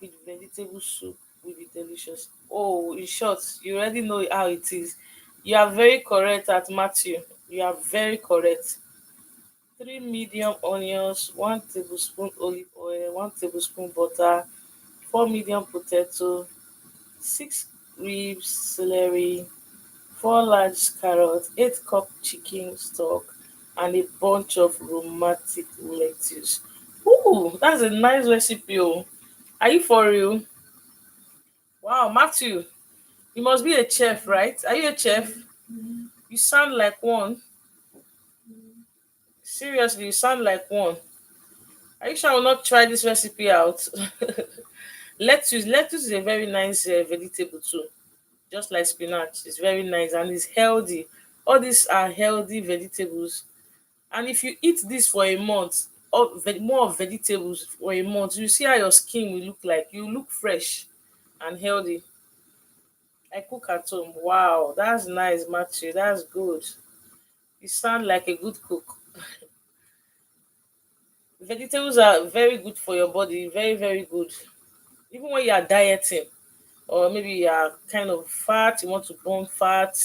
with vegetable soup will be delicious. Oh, in short, you already know how it is. You are very correct at Matthew. You are very correct. Three medium onions, 1 tablespoon olive oil, 1 tablespoon butter, four medium potato, six ribs celery, four large carrots, 8 cup chicken stock, and a bunch of romantic lettuce. Ooh, that's a nice recipe. Oh. Are you for real? Wow, Matthew, you must be a chef, right? Are you a chef? You sound like one. Seriously, you sound like one. Are you sure I will not try this recipe out? Lettuce is a very nice vegetable too, just like spinach. It's very nice and it's healthy. All these are healthy vegetables. And if you eat this for a month, or more of vegetables for a month, you see how your skin will look like. You look fresh and healthy. I cook at home. Wow, that's nice, Matthew. That's good. You sound like a good cook. Vegetables are very good for your body, very, very good. Even when you are dieting, or maybe you are kind of fat, you want to burn fat,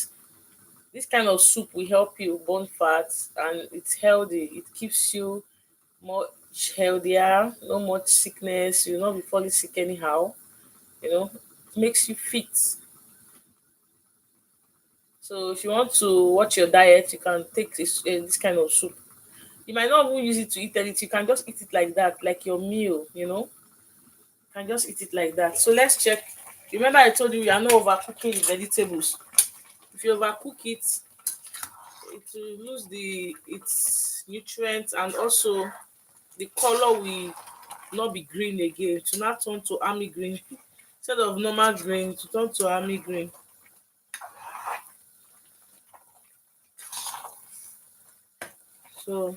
This kind of soup will help you burn fat, and it's healthy. It keeps you much healthier, no much sickness. You'll not be falling sick anyhow. It makes you fit. So if you want to watch your diet, you can take this kind of soup. You might not even use it to eat it. You can just eat it like that, like your meal. You can just eat it like that. So let's check. Remember, I told you we are not overcooking the vegetables. If you overcook it, it will lose its nutrients, and also the color will not be green again. It will not turn to army green. Instead of normal green, it will turn to army green. So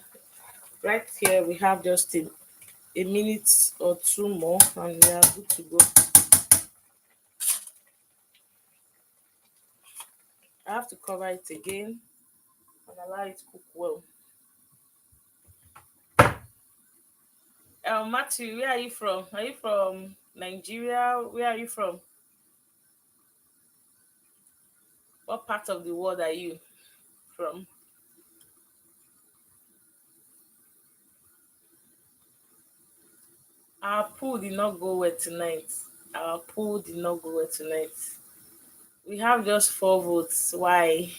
right here we have just a minute or two more, and we are good to go. I have to cover it again and allow it to cook well. Matthew, where are you from? Are you from Nigeria? Where are you from? What part of the world are you from? Our pool did not go well tonight. Our pool did not go well tonight. We have just 4 votes. Why?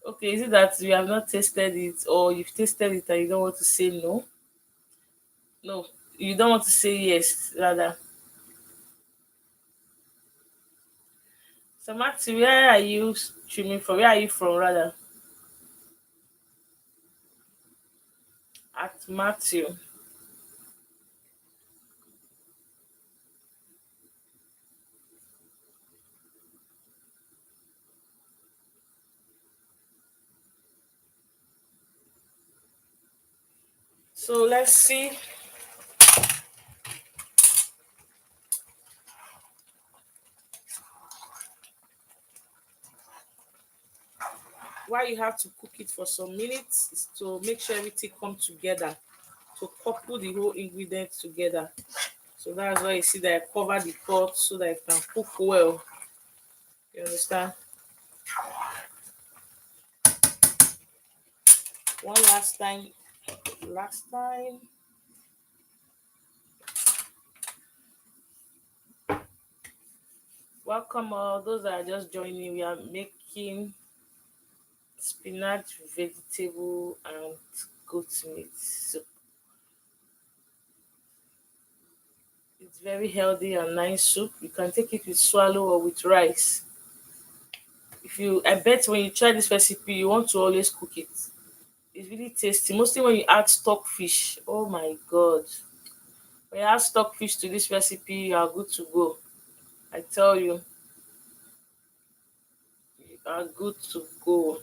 Okay, is it that you have not tasted it, or you've tasted it and you don't want to say no? No, you don't want to say yes, rather. So, Matthew, where are you streaming from? Where are you from, rather? At Matthew. So, let's see why you have to cook it for some minutes is to make sure everything come together, to couple the whole ingredients together. So that's why you see that I cover the pot so that it can cook well. You understand? One last time. Last time. Welcome all those that are just joining. We are making spinach, vegetable, and goat meat soup. It's very healthy and nice soup. You can take it with swallow or with rice. I bet when you try this recipe, you want to always cook it. It's really tasty. Mostly when you add stockfish. Oh my god! When you add stockfish to this recipe, you are good to go. I tell you, you are good to go.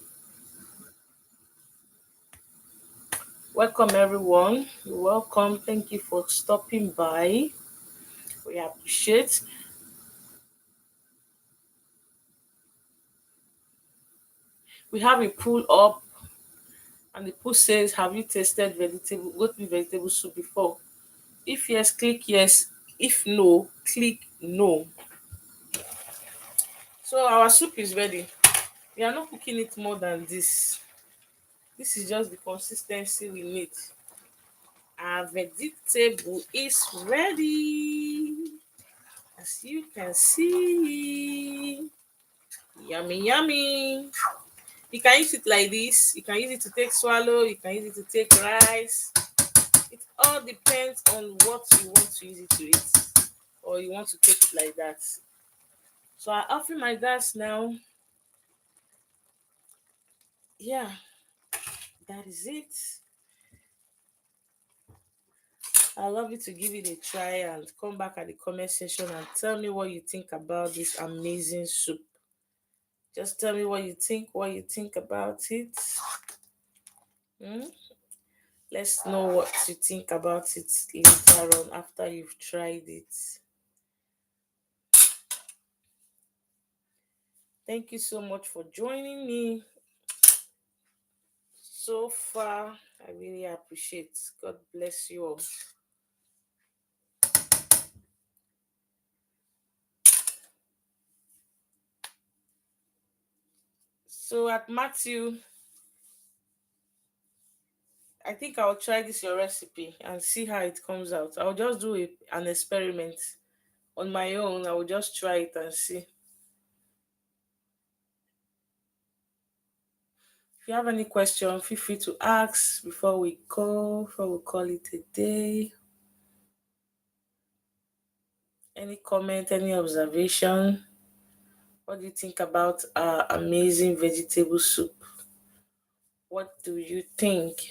Welcome everyone. You're welcome. Thank you for stopping by. We appreciate. We have a pull up, and the poll says, "Have you tasted vegetable goat meat vegetable soup before?" If yes, click yes. If no, click no. So our soup is ready. We are not cooking it more than this. This is just the consistency we need. Our vegetable is ready. As you can see. Yummy, yummy. You can use it like this. You can use it to take swallow. You can use it to take rice. It all depends on what you want to use it to eat, or you want to take it like that. So I off my gas now. Yeah, that is it. I love you to give it a try and come back at the comment section and tell me what you think about this amazing soup. Just tell me what you think about it. Hmm? Let's know what you think about it later on after you've tried it. Thank you so much for joining me so far. I really appreciate. God bless you all. So at Matthew, I think I'll try this your recipe and see how it comes out. I'll just do an experiment on my own. I will just try it and see. If you have any question, feel free to ask before we call it a day. Any comment, any observation? What do you think about our amazing vegetable soup? What do you think?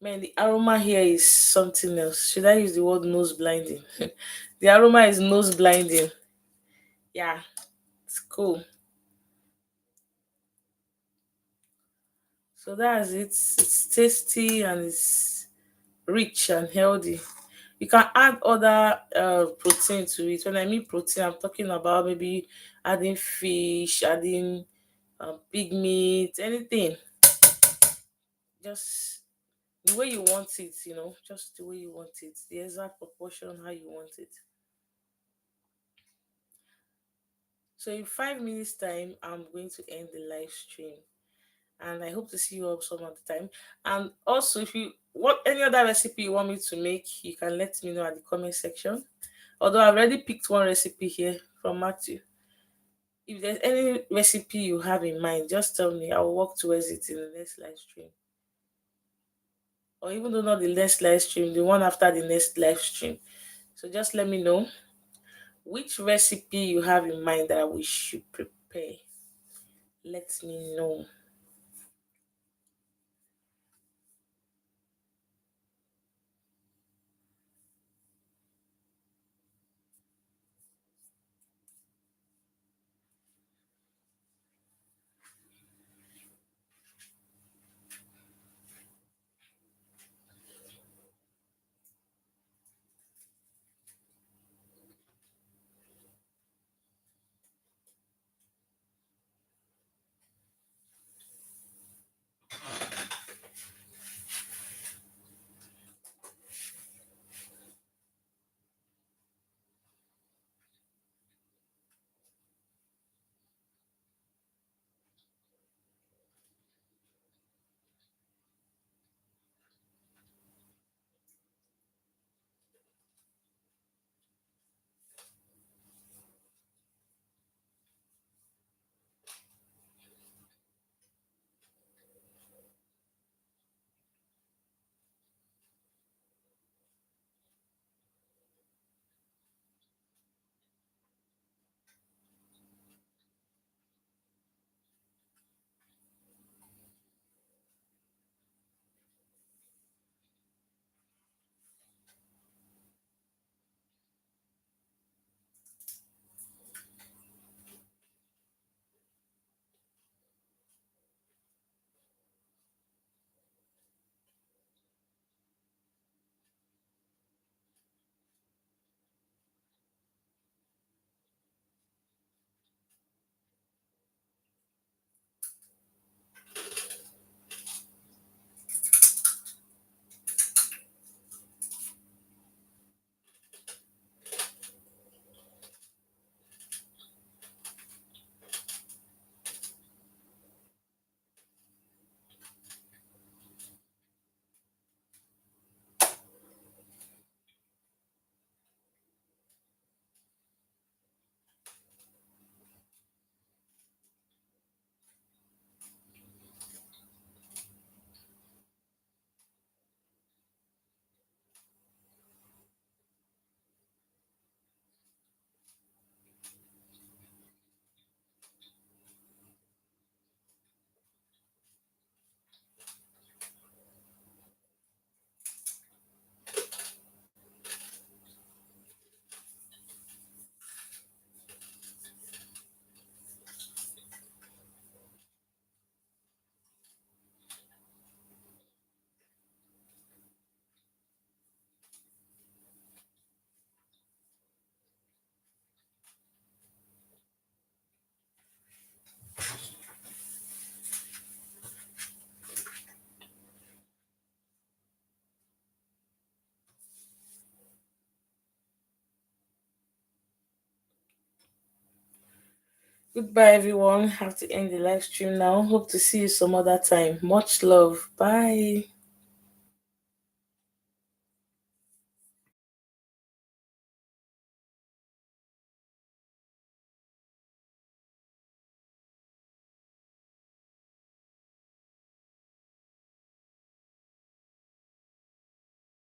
Man, the aroma here is something else. Should I use the word nose blinding? The aroma is nose blinding. Yeah, it's cool. So that's it. It's tasty and it's rich and healthy. You can add other protein to it. When I mean protein, I'm talking about maybe adding fish, adding pig meat, anything. Just the way you want it, just the way you want it, the exact proportion how you want it. So in 5 minutes time, I'm going to end the live stream, and I hope to see you all some other time. And also, if you what any other recipe you want me to make, you can let me know at the comment section. Although I've already picked one recipe here from Matthew. If there's any recipe you have in mind, just tell me. I'll work towards it in the next live stream. Or even though not the next live stream, the one after the next live stream. So just let me know which recipe you have in mind that we should prepare. Let me know. Goodbye, everyone. Have to end the live stream now. Hope to see you some other time. Much love. Bye.